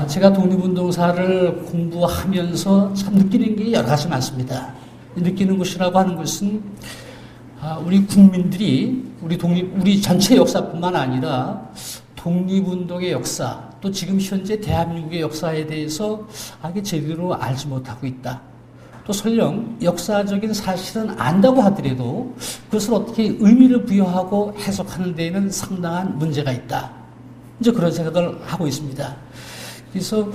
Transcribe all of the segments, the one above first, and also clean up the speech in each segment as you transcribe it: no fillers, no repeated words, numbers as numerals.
제가 독립운동사를 공부하면서 참 느끼는 게 여러 가지 많습니다. 느끼는 것이라고 하는 것은 우리 국민들이 우리 전체 역사뿐만 아니라 독립운동의 역사, 또 지금 현재 대한민국의 역사에 대해서 아예 제대로 알지 못하고 있다. 또 설령 역사적인 사실은 안다고 하더라도 그것을 어떻게 의미를 부여하고 해석하는 데에는 상당한 문제가 있다. 이제 그런 생각을 하고 있습니다. 그래서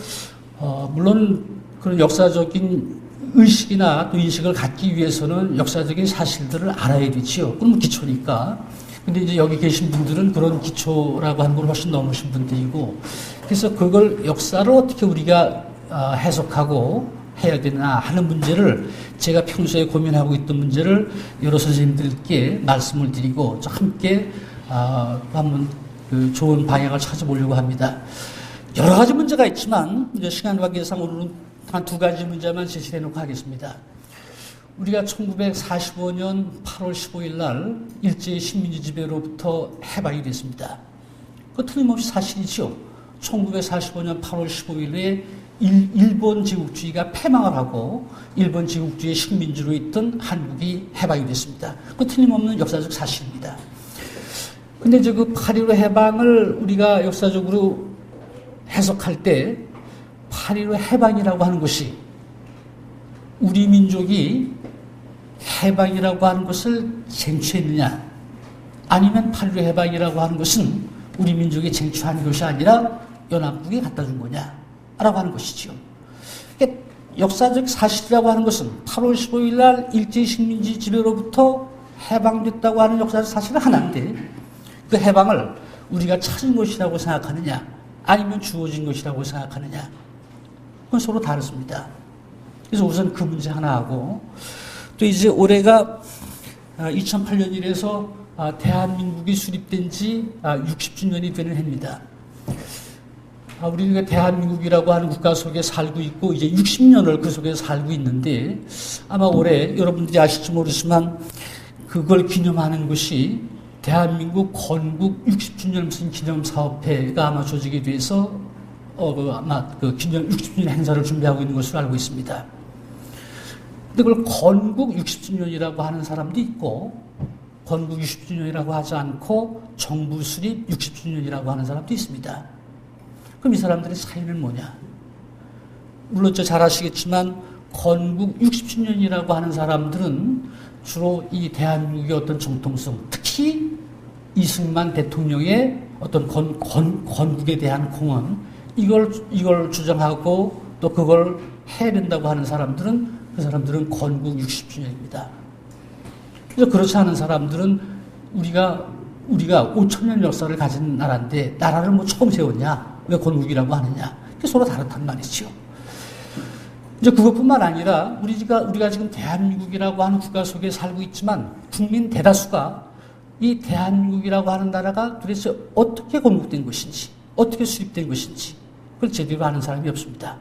물론 그런 역사적인 의식이나 또 인식을 갖기 위해서는 역사적인 사실들을 알아야 되지요. 그건 기초니까. 근데 이제 여기 계신 분들은 그런 기초라고 하는 걸 훨씬 넘으신 분들이고, 그래서 그걸 역사를 어떻게 우리가 해석하고 해야 되나 하는 문제를 제가 평소에 고민하고 있던 문제를 여러 선생님들께 말씀을 드리고 함께 한번 그 좋은 방향을 찾아보려고 합니다. 여러 가지 문제가 있지만 이제 시간 관계상 오늘은 한 두 가지 문제만 제시해 놓고 하겠습니다. 우리가 1945년 8월 15일 날 일제의 식민지 지배로부터 해방이 됐습니다. 그 틀림없이 사실이죠. 1945년 8월 15일에 일본 제국주의가 패망을 하고 일본 제국주의의 식민지로 있던 한국이 해방이 됐습니다. 그 틀림없는 역사적 사실입니다. 근데 이제 그 8.15 해방을 우리가 역사적으로 해석할 때 8.15 해방이라고 하는 것이 우리 민족이 해방이라고 하는 것을 쟁취했느냐, 아니면 8.15 해방이라고 하는 것은 우리 민족이 쟁취한 것이 아니라 연합국이 갖다 준 거냐라고 하는 것이죠. 그러니까 역사적 사실이라고 하는 것은 8월 15일 날 일제 식민지 지배로부터 해방됐다고 하는 역사적 사실은 하나인데, 그 해방을 우리가 찾은 것이라고 생각하느냐, 아니면 주어진 것이라고 생각하느냐, 그건 서로 다릅니다. 그래서 우선 그 문제 하나 하고, 또 이제 올해가 2008년이라서 대한민국이 수립된 지 60주년이 되는 해입니다. 우리가 대한민국이라고 하는 국가 속에 살고 있고 이제 60년을 그 속에 살고 있는데, 아마 올해 여러분들이 아실지 모르지만 그걸 기념하는 것이 대한민국 건국 60주년 무슨 기념사업회가 아마 조직이 돼서 아마 그 기념 60주년 행사를 준비하고 있는 것으로 알고 있습니다. 근데 그걸 건국 60주년이라고 하는 사람도 있고, 건국 60주년이라고 하지 않고 정부 수립 60주년이라고 하는 사람도 있습니다. 그럼 이 사람들의 차이는 뭐냐? 물론 잘 아시겠지만 건국 60주년이라고 하는 사람들은 주로 이 대한민국의 어떤 정통성, 특히 이승만 대통령의 어떤 건국에 대한 공헌, 이걸 주장하고 또 그걸 해야 된다고 하는 사람들은, 그 사람들은 건국 60주년입니다. 그래서 그렇지 않은 사람들은 우리가 5천년 역사를 가진 나라인데 나라를 뭐 처음 세웠냐? 왜 건국이라고 하느냐? 그게 서로 다르단 말이죠. 이제 그것뿐만 아니라 우리가 지금 대한민국이라고 하는 국가 속에 살고 있지만 국민 대다수가 이 대한민국이라고 하는 나라가 도대체 어떻게 건국된 것인지, 어떻게 수립된 것인지 그걸 제대로 아는 사람이 없습니다.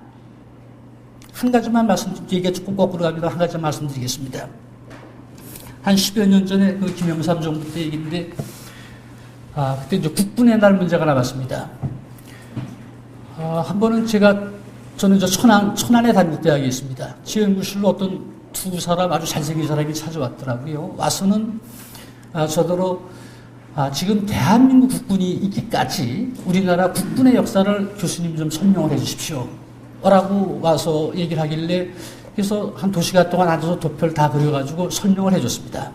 한 가지만 얘기가 조금 거꾸로 가기도 한 가지 말씀드리겠습니다. 한 10여 년 전에 그 김영삼 정부 때 얘기인데, 그때 이제 국군의 날 문제가 나왔습니다. 한 번은 저는 천안에 단국대학에 있습니다. 제 연구실로 어떤 두 사람, 아주 잘생긴 사람이 찾아왔더라고요. 와서는 저더러 지금 대한민국 국군이 있기까지 우리나라 국군의 역사를 교수님 좀 설명을 해 주십시오 라고 와서 얘기를 하길래, 그래서 한 2시간 동안 앉아서 도표를 다 그려가지고 설명을 해 줬습니다.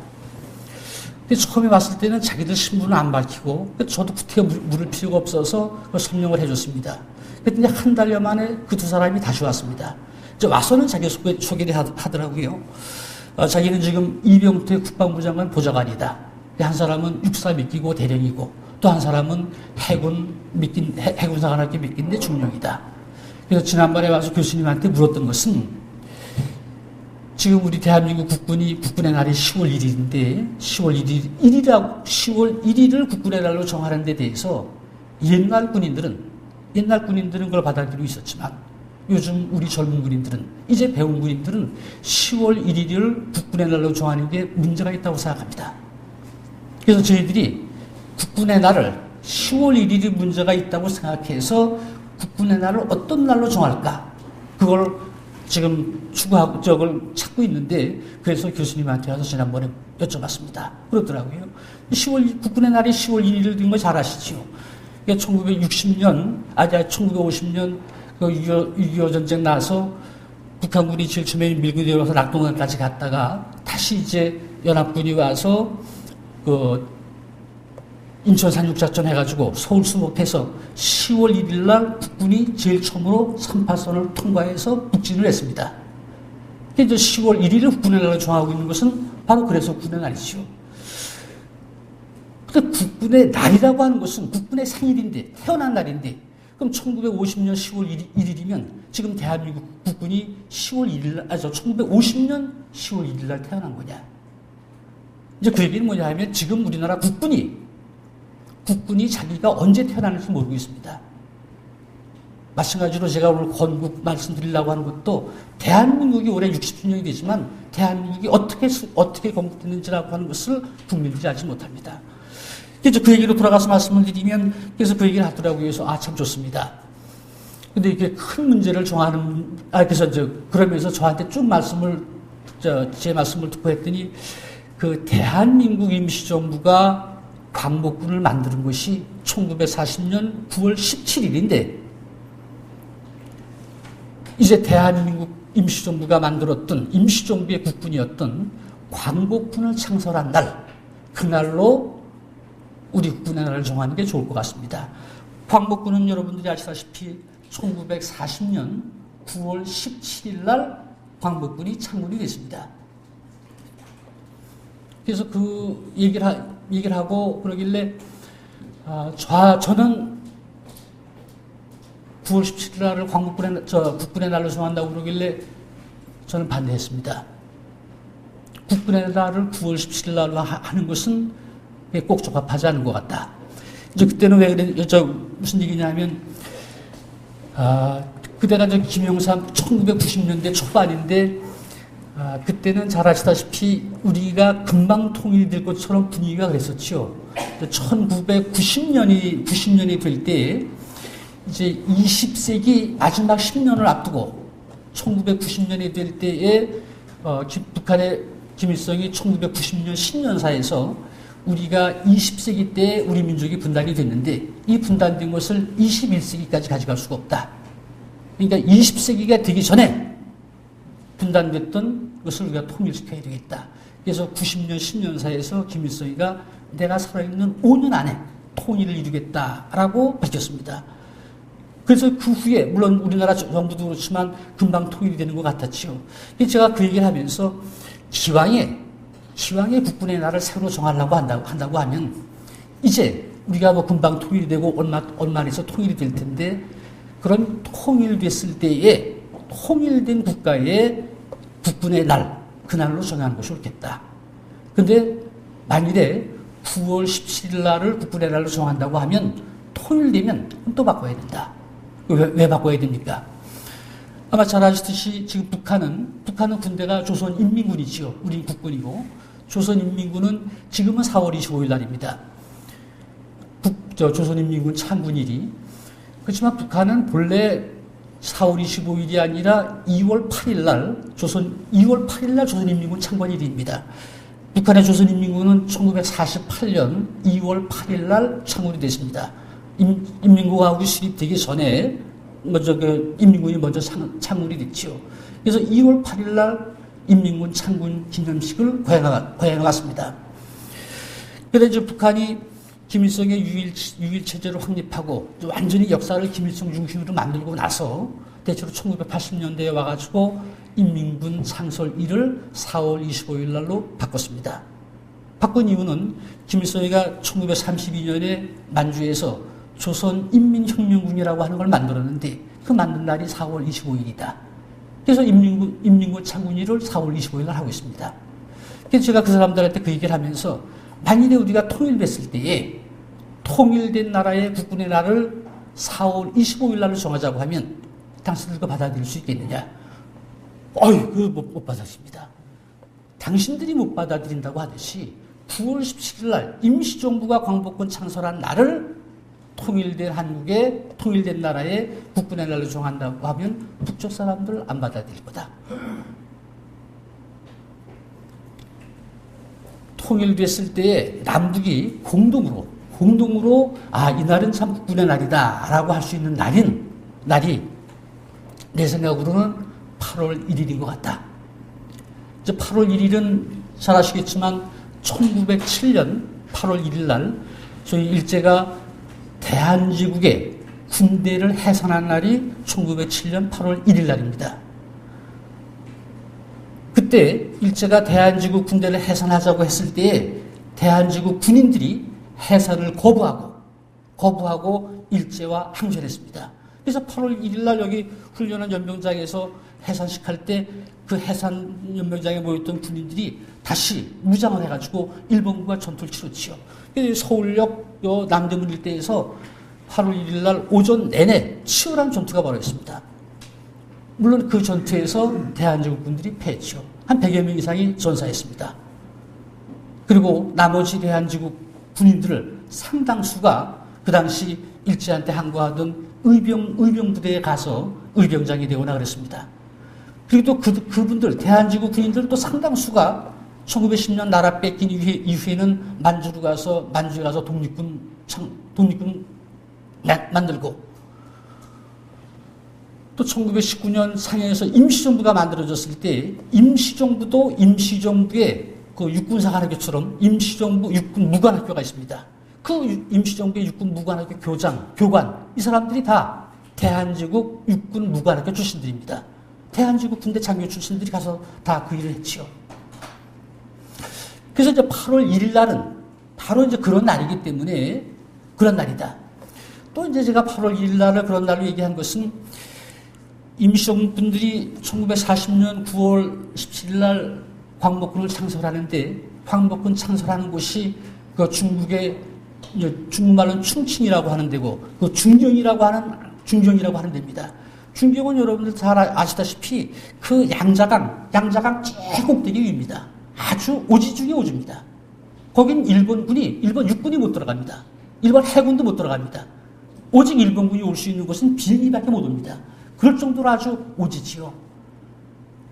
근데 처음에 왔을 때는 자기들 신분을 안 밝히고, 저도 구태여 물을 필요가 없어서 설명을 해 줬습니다. 그랬더니 한 달여 만에 그 두 사람이 다시 왔습니다. 와서는 자기 소개를 하더라고요. 자기는 지금 이병태 국방부 장관 보좌관이다. 한 사람은 육사 미끼고 대령이고, 또 한 사람은 해군사관학교 미끼인데 중령이다. 그래서 지난번에 와서 교수님한테 물었던 것은, 지금 우리 대한민국 국군의 날이 10월 1일인데 10월 1일을 국군의 날로 정하는 데 대해서 옛날 군인들은 그걸 받아들이고 있었지만, 요즘 우리 젊은 군인들은, 이제 배운 군인들은 10월 1일을 국군의 날로 정하는 게 문제가 있다고 생각합니다. 그래서 저희들이 국군의 날을 10월 1일이 문제가 있다고 생각해서 국군의 날을 어떤 날로 정할까? 그걸 지금 추구하고 저걸 찾고 있는데 그래서 교수님한테 와서 지난번에 여쭤봤습니다. 그러더라고요. 국군의 날이 10월 1일을 된 거 잘 아시죠? 1960년, 1950년 그 6.25 전쟁 나서 북한군이 제일 처음에 밀고 내려와서 낙동강까지 갔다가 다시 이제 연합군이 와서 그 인천 상륙작전 해가지고 서울 수복해서 10월 1일 날 국군이 제일 처음으로 38선을 통과해서 북진을 했습니다. 이제 10월 1일을 국군의 날로 정하고 있는 것은 바로 그래서 국군의 날이죠. 근데 국군의 날이라고 하는 것은 국군의 생일인데, 태어난 날인데, 그럼 1950년 10월 1일이면 지금 대한민국 국군이 10월 1일 날, 1950년 10월 1일 날 태어난 거냐. 이제 그 얘기는 뭐냐 하면 지금 우리나라 국군이 자기가 언제 태어났는지 모르고 있습니다. 마찬가지로 제가 오늘 건국 말씀드리려고 하는 것도 대한민국이 올해 60주년이 되지만 대한민국이 어떻게 건국됐는지라고 하는 것을 국민들이 알지 못합니다. 그래서 그 얘기로 돌아가서 말씀을 드리면 그래서 그 얘기를 하더라고요. 그래서 참 좋습니다. 근데 이게 큰 문제를 정하는, 그래서 그러면서 저한테 쭉 제 말씀을 듣고 했더니 그 대한민국 임시정부가 광복군을 만드는 것이 1940년 9월 17일인데 이제 대한민국 임시정부가 만들었던 임시정부의 국군이었던 광복군을 창설한 날, 그날로 우리 국군의 날을 정하는 게 좋을 것 같습니다. 광복군은 여러분들이 아시다시피 1940년 9월 17일 날 광복군이 창군이 됐습니다. 그래서 그 얘기를 하고 그러길래 저는 9월 17일 날을 국군의 날로 정한다고 그러길래 저는 반대했습니다. 국군의 날을 9월 17일 날로 하는 것은 꼭 적합하지 않은 것 같다. 이제 그때는 왜 무슨 얘기냐면 그때가 김영삼 1990년대 초반인데 그때는 잘 아시다시피 우리가 금방 통일될 것처럼 분위기가 그랬었죠. 1990년이 될 때 이제 20세기 마지막 10년을 앞두고 1990년이 될 때에 북한의 김일성이 1990년 신년사에서 우리가 20세기 때 우리 민족이 분단이 됐는데 이 분단된 것을 21세기까지 가져갈 수가 없다. 그러니까 20세기가 되기 전에 분단됐던 것을 우리가 통일시켜야 되겠다. 그래서 90년 신년사에서 김일성이가 내가 살아있는 5년 안에 통일을 이루겠다라고 밝혔습니다. 그래서 그 후에 물론 우리나라 정부도 그렇지만 금방 통일이 되는 것 같았지요. 제가 그 얘기를 하면서 기왕에 국군의 날을 새로 정하려고 한다고 하면 이제 우리가 뭐 금방 통일이 되고 얼마 안에서 통일이 될 텐데 그런 통일됐을 때에 통일된 국가의 국군의 날, 그날로 정하는 것이 옳겠다. 근데 만일에 9월 17일 날을 국군의 날로 정한다고 하면 통일되면 또 바꿔야 된다. 왜 바꿔야 됩니까? 아마 잘 아시듯이 지금 북한은 군대가 조선인민군이지요. 우리 국군이고 조선인민군은 지금은 4월 25일 날입니다. 조선인민군 창군일이. 그렇지만 북한은 본래 4월 25일이 아니라 2월 8일 날 조선인민군 창건일입니다. 북한의 조선인민군은 1948년 2월 8일 날 창군이 됐습니다. 인민공화국이 수립되기 전에 인민군이 먼저 창군이 됐지요. 그래서 2월 8일 날 인민군 창군 기념식을 거행해왔습니다. 그런데 이제 북한이 김일성의 유일 체제를 확립하고 완전히 역사를 김일성 중심으로 만들고 나서 대체로 1980년대에 와가지고 인민군 창설일을 4월 25일 날로 바꿨습니다. 바꾼 이유는 김일성이가 1932년에 만주에서 조선인민혁명군이라고 하는 걸 만들었는데 그 만든 날이 4월 25일이다. 그래서 인민군 창군일을 4월 25일 날 하고 있습니다. 그래서 제가 그 사람들한테 그 얘기를 하면서 만일에 우리가 통일됐을 때에 통일된 나라의 국군의 날을 4월 25일 날로 정하자고 하면 당신들 그거 받아들일 수 있겠느냐? 그거 못 받아들입니다. 당신들이 못 받아들인다고 하듯이 9월 17일 날 임시정부가 광복군 창설한 날을 통일된 한국에 통일된 나라에 국군의 날로 정한다고 하면 북쪽 사람들 안 받아들일 거다. 통일됐을 때에 남북이 공동으로 이 날은 참 국군의 날이다라고 할 수 있는 날이 내 생각으로는 8월 1일인 것 같다. 이제 8월 1일은 잘 아시겠지만 1907년 8월 1일 날 저희 일제가 대한제국의 군대를 해산한 날이 1907년 8월 1일 날입니다. 그때 일제가 대한제국 군대를 해산하자고 했을 때에 대한제국 군인들이 해산을 거부하고 일제와 항전했습니다. 그래서 8월 1일 날 여기 훈련한 연병장에서 해산식 할 때 그 해산 연병장에 모였던 군인들이 다시 무장을 해가지고 일본군과 전투를 치렀지요. 서울역 남대문 일대에서 8월 1일 날 오전 내내 치열한 전투가 벌어졌습니다. 물론 그 전투에서 대한제국 군들이 패했죠. 한 100여 명 이상이 전사했습니다. 그리고 나머지 대한제국 군인들을 상당수가 그 당시 일제한테 항거하던 의병 부대에 가서 의병장이 되거나 그랬습니다. 그리고 또 그분들 대한제국 군인들 또 상당수가 1910년 나라 뺏긴 이후에는 만주에 가서 독립군 만들고 또 1919년 상해에서 임시정부가 만들어졌을 때 임시정부의 그 육군사관학교처럼 임시정부 육군 무관학교가 있습니다. 그 임시정부의 육군 무관학교 교관 이 사람들이 다 대한제국 육군 무관학교 출신들입니다. 대한제국 군대 장교 출신들이 가서 다 그 일을 했지요. 그래서 이제 8월 1일 날은 바로 이제 그런 날이기 때문에 그런 날이다. 또 이제 제가 8월 1일 날을 그런 날로 얘기한 것은 임시정부분들이 1940년 9월 17일 날 광복군을 창설하는데 광복군 창설하는 곳이 그 중국말로는 충칭이라고 하는 데고 그 중경이라고 하는 데입니다. 중경은 여러분들 잘 아시다시피 그 양자강 제꼭대기 위입니다. 아주 오지 중에 오지입니다. 거긴 일본 육군이 못 들어갑니다. 일본 해군도 못 들어갑니다. 오직 일본군이 올 수 있는 곳은 비행기밖에 못 옵니다. 그럴 정도로 아주 오지지요.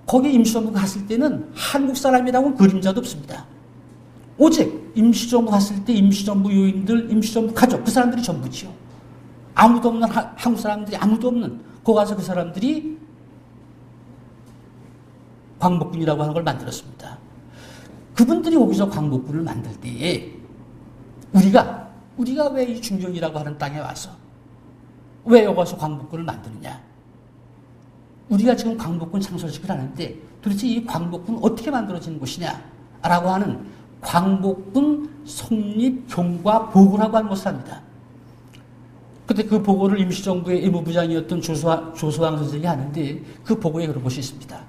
거기 임시정부 갔을 때는 한국 사람이라고는 그림자도 없습니다. 오직 임시정부 갔을 때 임시정부 요인들, 임시정부 가족, 그 사람들이 전부지요. 아무도 없는 한국 사람들이 아무도 없는 거기 가서 그 사람들이 광복군이라고 하는 걸 만들었습니다. 그분들이 거기서 광복군을 만들 때에 우리가 왜 이 중경이라고 하는 땅에 와서 왜 여기 와서 광복군을 만드느냐? 우리가 지금 광복군 창설식을 하는데 도대체 이 광복군 어떻게 만들어지는 것이냐? 라고 하는 광복군 성립 경과 보고라고 하는 것을 합니다. 그때 그 보고를 임시정부의 의무부장이었던 조소왕 선생이 하는데 그 보고에 그런 것이 있습니다.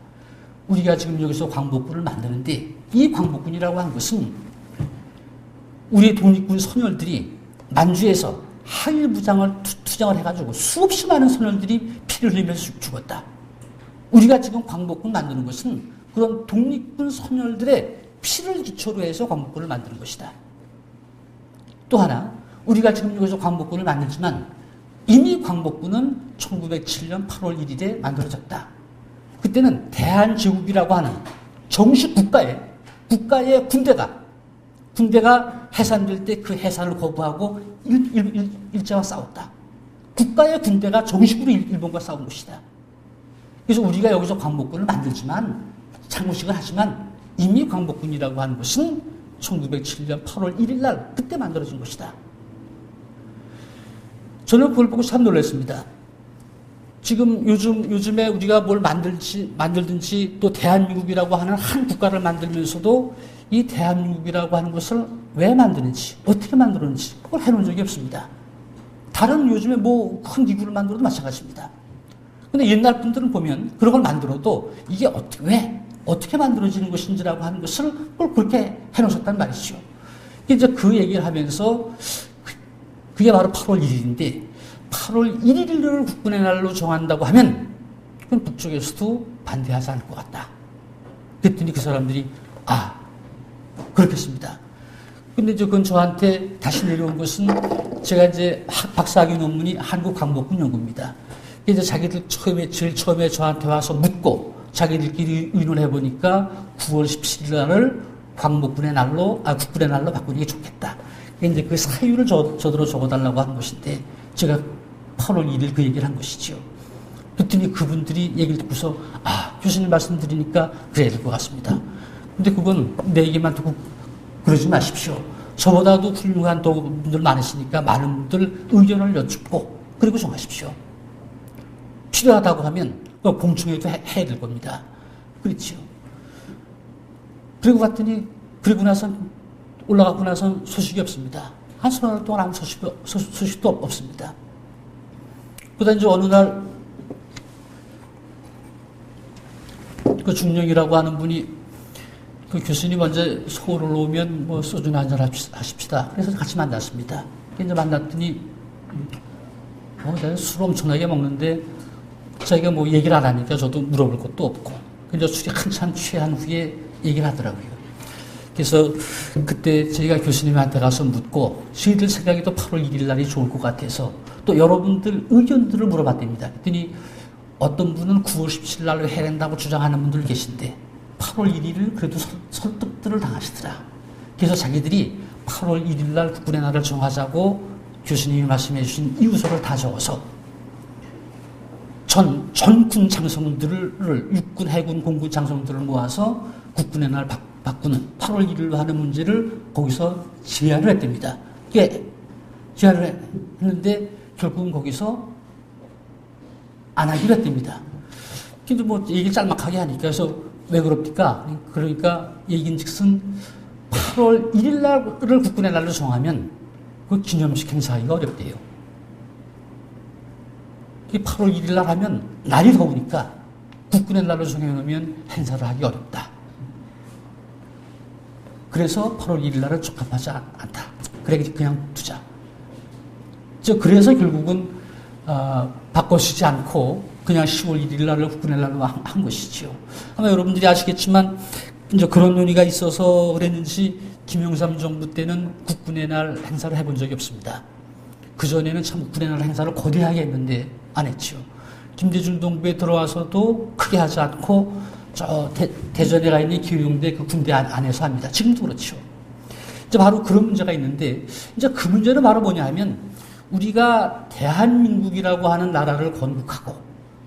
우리가 지금 여기서 광복군을 만드는데 이 광복군이라고 하는 것은 우리 독립군 선열들이 만주에서 항일부장을 투쟁을 해가지고 수없이 많은 선열들이 피를 흘리면서 죽었다. 우리가 지금 광복군 만드는 것은 그런 독립군 선열들의 피를 기초로 해서 광복군을 만드는 것이다. 또 하나, 우리가 지금 여기서 광복군을 만들지만 이미 광복군은 1907년 8월 1일에 만들어졌다. 그때는 대한제국이라고 하는 정식 국가의 군대가 해산될 때 그 해산을 거부하고 일제와 싸웠다. 국가의 군대가 정식으로 일본과 싸운 것이다. 그래서 우리가 여기서 광복군을 만들지만 창구식을 하지만 이미 광복군이라고 하는 것은 1907년 8월 1일 날 그때 만들어진 것이다. 저는 그걸 보고 참 놀랐습니다. 지금 요즘에 우리가 뭘 만들든지 또 대한민국이라고 하는 한 국가를 만들면서도 이 대한민국이라고 하는 것을 왜 만드는지, 어떻게 만들었는지 그걸 해놓은 적이 없습니다. 다른 요즘에 뭐 큰 기구를 만들어도 마찬가지입니다. 근데 옛날 분들은 보면 그런 걸 만들어도 이게 어떻게 만들어지는 것인지라고 하는 것을 그걸 그렇게 해놓으셨단 말이죠. 이제 그 얘기를 하면서 그게 바로 8월 1일인데 8월 1일을 국군의 날로 정한다고 하면 그건 북쪽에서도 반대하지 않을 것 같다. 그랬더니 그 사람들이 그렇겠습니다. 근데 이제 그건 저한테 다시 내려온 것은 제가 이제 박사학위 논문이 한국광복군 연구입니다. 이제 자기들 제일 처음에 저한테 와서 묻고 자기들끼리 의논해 보니까 9월 17일 날을 국군의 날로 바꾸는 게 좋겠다. 이제 그 사유를 저더러 적어달라고 한 것인데 제가 8월 1일 그 얘기를 한 것이죠. 그랬더니 그분들이 얘기를 듣고서 교수님 말씀드리니까 그래야 될 것 같습니다. 근데 그건 내 얘기만 듣고 그러지 마십시오. 저보다도 훌륭한 분들 많으시니까 많은 분들 의견을 여쭙고 그리고 정하십시오. 필요하다고 하면 공청회도 해야 될 겁니다. 그렇지요. 그리고 나선 올라가고 나선 소식이 없습니다. 한 서너 달 동안 아무 소식도 없습니다. 그러다 이제 어느 날 그 중령이라고 하는 분이 그 교수님 먼저 서울을 오면 뭐 소주나 한잔 하십시다. 그래서 같이 만났습니다. 이제 만났더니 내가 술 엄청나게 먹는데 자기가 뭐 얘기를 안 하니까 저도 물어볼 것도 없고 근데 술이 한참 취한 후에 얘기를 하더라고요. 그래서 그때 저희가 교수님한테 가서 묻고 저희들 생각에도 8월 1일 날이 좋을 것 같아서 또 여러분들 의견들을 물어봤답니다. 그랬더니 어떤 분은 9월 17일 날로 해야 된다고 주장하는 분들 계신데 8월 1일을 그래도 설득들을 당하시더라. 그래서 자기들이 8월 1일 날 국군의 날을 정하자고 교수님이 말씀해 주신 이유서를 다 적어서 전군 장성들을 육군, 해군, 공군 장성들을 모아서 국군의 날 바꾸는 8월 1일로 하는 문제를 거기서 제안을 했답니다. 예, 제안을 했는데 결국은 거기서 안 하기로 했답니다. 근데 뭐 얘기를 짤막하게 하니까 그래서 왜 그럽니까? 그러니까 얘기인즉슨 8월 1일 날을 국군의 날로 정하면 그 기념식 행사하기가 어렵대요. 8월 1일 날 하면 날이 더우니까 국군의 날로 정해놓으면 행사를 하기 어렵다. 그래서 8월 1일 날은 적합하지 않다. 그래 그냥 두자. 그래서 결국은 바꿔쓰지 않고 그냥 10월 1일 날을 국군의 날로 한 것이지요. 아마 여러분들이 아시겠지만 이제 그런 논의가 있어서 그랬는지 김영삼 정부 때는 국군의 날 행사를 해본 적이 없습니다. 그전에는 참 국군의 날 행사를 거대하게 했는데 안 했죠. 김대중 동부에 들어와서도 크게 하지 않고 대전에 가 있는 기흥대 그 군대 안에서 합니다. 지금도 그렇죠. 이제 바로 그런 문제가 있는데 이제 그 문제는 바로 뭐냐 하면 우리가 대한민국이라고 하는 나라를 건국하고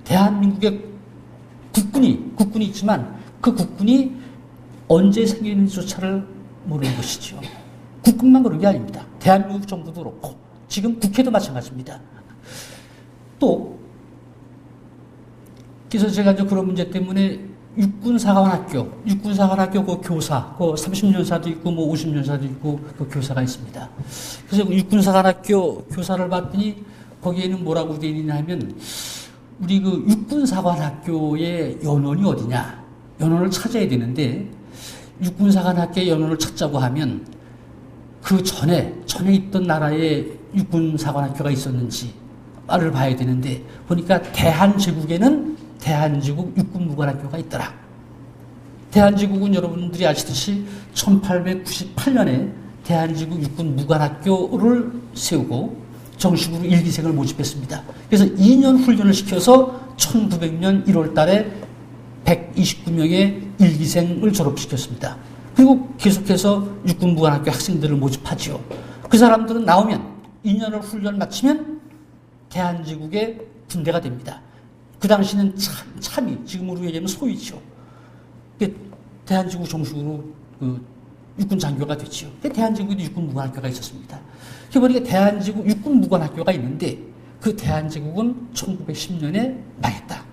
대한민국의 국군이 있지만 그 국군이 언제 생겼는지조차를 모르는 것이죠. 국군만 그런 게 아닙니다. 대한민국 정부도 그렇고 지금 국회도 마찬가지입니다. 또 그래서 제가 이제 그런 문제 때문에 육군사관학교 그 교사, 그 30년사도 있고 뭐 50년사도 있고 그 교사가 있습니다. 그래서 육군사관학교 교사를 봤더니 거기에는 뭐라고 되어 있냐 하면 우리 그 육군사관학교의 연원이 어디냐? 연원을 찾아야 되는데 육군사관학교의 연원을 찾자고 하면 그 전에 있던 나라에 육군사관학교가 있었는지 를 봐야 되는데 보니까 대한제국에는 대한제국 육군무관학교가 있더라. 대한제국은 여러분들이 아시듯이 1898년에 대한제국 육군무관학교를 세우고 정식으로 1기생을 모집했습니다. 그래서 2년 훈련을 시켜서 1900년 1월 달에 129명의 1기생을 졸업시켰습니다. 그리고 계속해서 육군무관학교 학생들을 모집하지요. 그 사람들은 나오면 2년을 훈련 마치면 대한제국의 군대가 됩니다. 그 당시는 참이, 지금으로 얘기하면 소위죠. 대한제국 정식으로 육군 장교가 됐죠. 대한제국에도 육군무관학교가 있었습니다. 그러니까 대한제국 육군무관학교가 있는데 그 대한제국은 1910년에 망했다.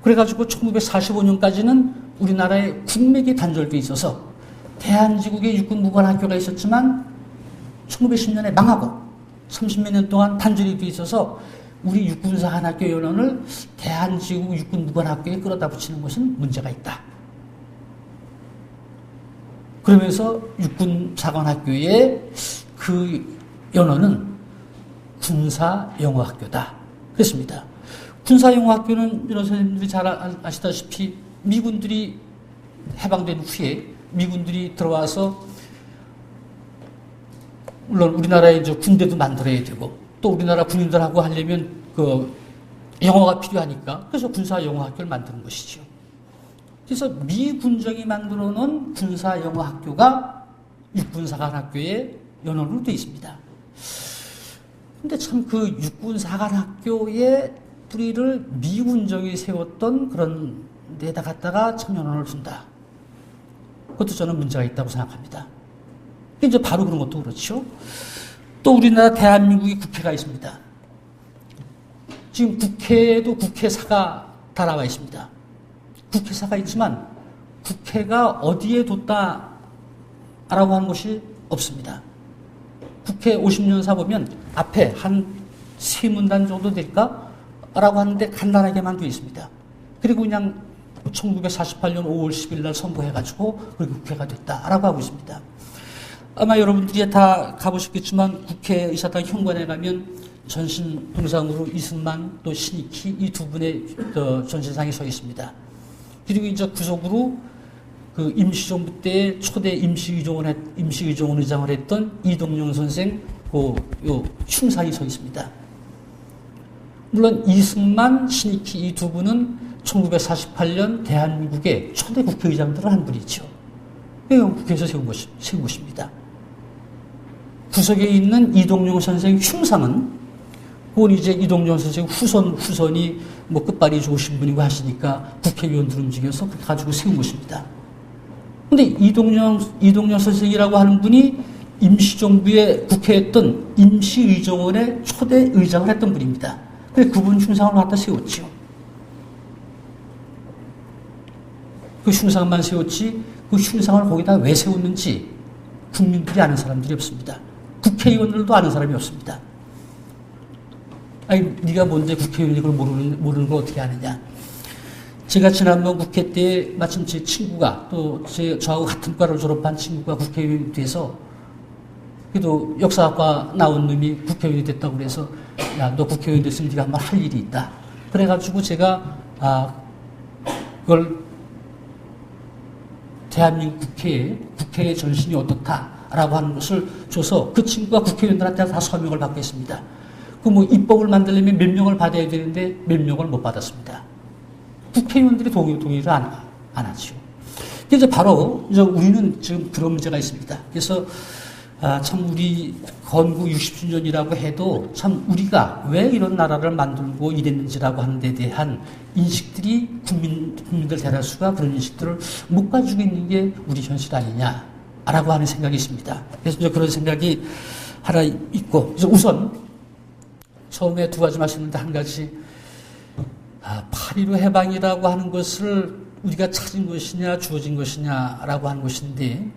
그래가지고 1945년까지는 우리나라의 국맥이 단절돼 있어서 대한제국의 육군무관학교가 있었지만 1910년에 망하고 30몇 년 동안 단절이 돼 있어서 우리 육군사관학교 연원을 대한제국 육군무관학교에 끌어다 붙이는 것은 문제가 있다. 그러면서 육군사관학교의 그 연원은 군사영어학교다. 그랬습니다. 군사영어학교는 여러 선생님들이 잘 아시다시피 미군들이 해방된 후에 미군들이 들어와서 물론 우리나라에 이제 군대도 만들어야 되고 또 우리나라 군인들하고 하려면 그 영어가 필요하니까 그래서 군사 영어 학교를 만드는 것이죠. 그래서 미 군정이 만들어 놓은 군사 영어 학교가 육군사관학교의 연원으로 되어 있습니다. 근데 참 그 육군사관학교의 뿌리를 미 군정이 세웠던 그런 데다 갖다가 참 연원을 둔다. 그것도 저는 문제가 있다고 생각합니다. 이제 바로 그런 것도 그렇죠. 또 우리나라 대한민국의 국회가 있습니다. 지금 국회에도 국회사가 달아와 있습니다. 국회사가 있지만 국회가 어디에 뒀다라고 하는 것이 없습니다. 국회 50년사 보면 앞에 한 3문단 정도 될까라고 하는데 간단하게만 되어 있습니다. 그리고 그냥 1948년 5월 10일 날 선거해가지고 그렇게 국회가 됐다라고 하고 있습니다. 아마 여러분들이 다 가보셨겠지만 국회의사당 현관에 가면 전신 동상으로 이승만 또 신익희 이 두 분의 전신상이 서 있습니다. 그리고 이제 구석으로 그 임시정부 때 초대 임시의정원 의장을 했던 이동영 선생 요 흉상이 서 있습니다. 물론 이승만, 신익희 이 두 분은 1948년 대한민국의 초대 국회의장들을 한 분이죠. 이건 국회에서 세운 것입니다. 구석에 있는 이동영 선생 흉상은 그건 이제 이동영 선생 후손이 뭐 끝발이 좋으신 분이고 하시니까 국회의원들 움직여서 그렇게 가지고 세운 것입니다. 근데 이동영 선생이라고 하는 분이 임시정부에 국회했던 임시의정원의 초대 의장을 했던 분입니다. 그래서 그분 흉상을 갖다 세웠죠. 그 흉상만 세웠지 그 흉상을 거기다 왜 세웠는지 국민들이 아는 사람들이 없습니다. 국회의원들도 아는 사람이 없습니다. 아니, 네가 뭔데 국회의원이 그걸 모르는 걸 어떻게 아느냐. 제가 지난번 국회 때 마침 제 친구가 또 저하고 같은 과를 졸업한 친구가 국회의원이 돼서 그래도 역사학과 나온 놈이 국회의원이 됐다고 그래서 야, 너 국회의원 됐으면 네가 한번 할 일이 있다. 그래가지고 제가 그걸 대한민국 국회의 전신이 어떻다라고 하는 것을 줘서 그 친구가 국회의원들한테 다 서명을 받고 있습니다. 그 뭐 입법을 만들려면 몇 명을 받아야 되는데 몇 명을 못 받았습니다. 국회의원들이 동의를 안 하죠. 그래서 바로 이제 우리는 지금 그런 문제가 있습니다. 그래서 참 우리 건국 60주년이라고 해도 참 우리가 왜 이런 나라를 만들고 이랬는지라고 하는 데 대한 인식들이 국민들 대다수가 그런 인식들을 못 가지고 있는 게 우리 현실 아니냐라고 하는 생각이 있습니다. 그래서 이제 그런 생각이 하나 있고, 그래서 우선 처음에 두 가지 말씀인데 한 가지 8.15 해방이라고 하는 것을 우리가 찾은 것이냐 주어진 것이냐라고 하는 것인데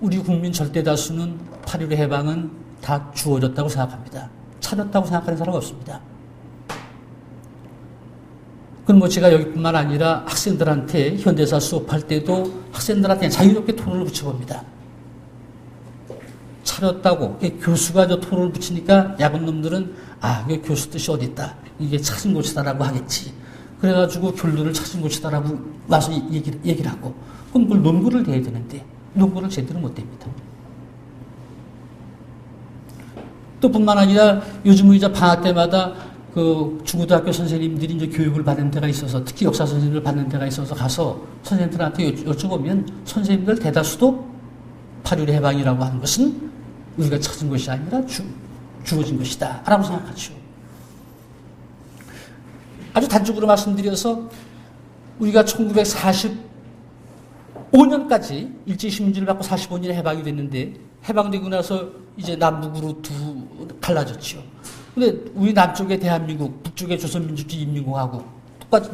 우리 국민 절대 다수는 8.15 해방은 다 주어졌다고 생각합니다. 찾았다고 생각하는 사람 없습니다. 그럼 뭐 제가 여기뿐만 아니라 학생들한테 현대사 수업할 때도 학생들한테 자유롭게 토론을 붙여봅니다. 차렸다고 교수가 저 토론을 붙이니까 야근 놈들은 이게 교수 뜻이 어디 있다. 이게 찾은 곳이다라고 하겠지. 그래가지고 결론을 찾은 곳이다라고 와서 얘기를 하고 그럼 그걸 논거를 해야 되는데 논거를 제대로 못 됩니다. 또 뿐만 아니라 요즘은 이제 방학 때마다 그 중고등학교 선생님들이 이제 교육을 받는 데가 있어서 특히 역사 선생님을 받는 데가 있어서 가서 선생님들한테 여쭤보면 선생님들 대다수도 8.15 해방이라고 하는 것은 우리가 찾은 것이 아니라 주어진 것이다 라고 생각하죠. 아주 단적으로 말씀드려서 우리가 1945년까지 일제시민주의를 받고 45년에 해방이 됐는데 해방되고 나서 이제 남북으로 갈라졌죠. 근데 우리 남쪽의 대한민국, 북쪽의 조선민주주의인민공화국 똑같이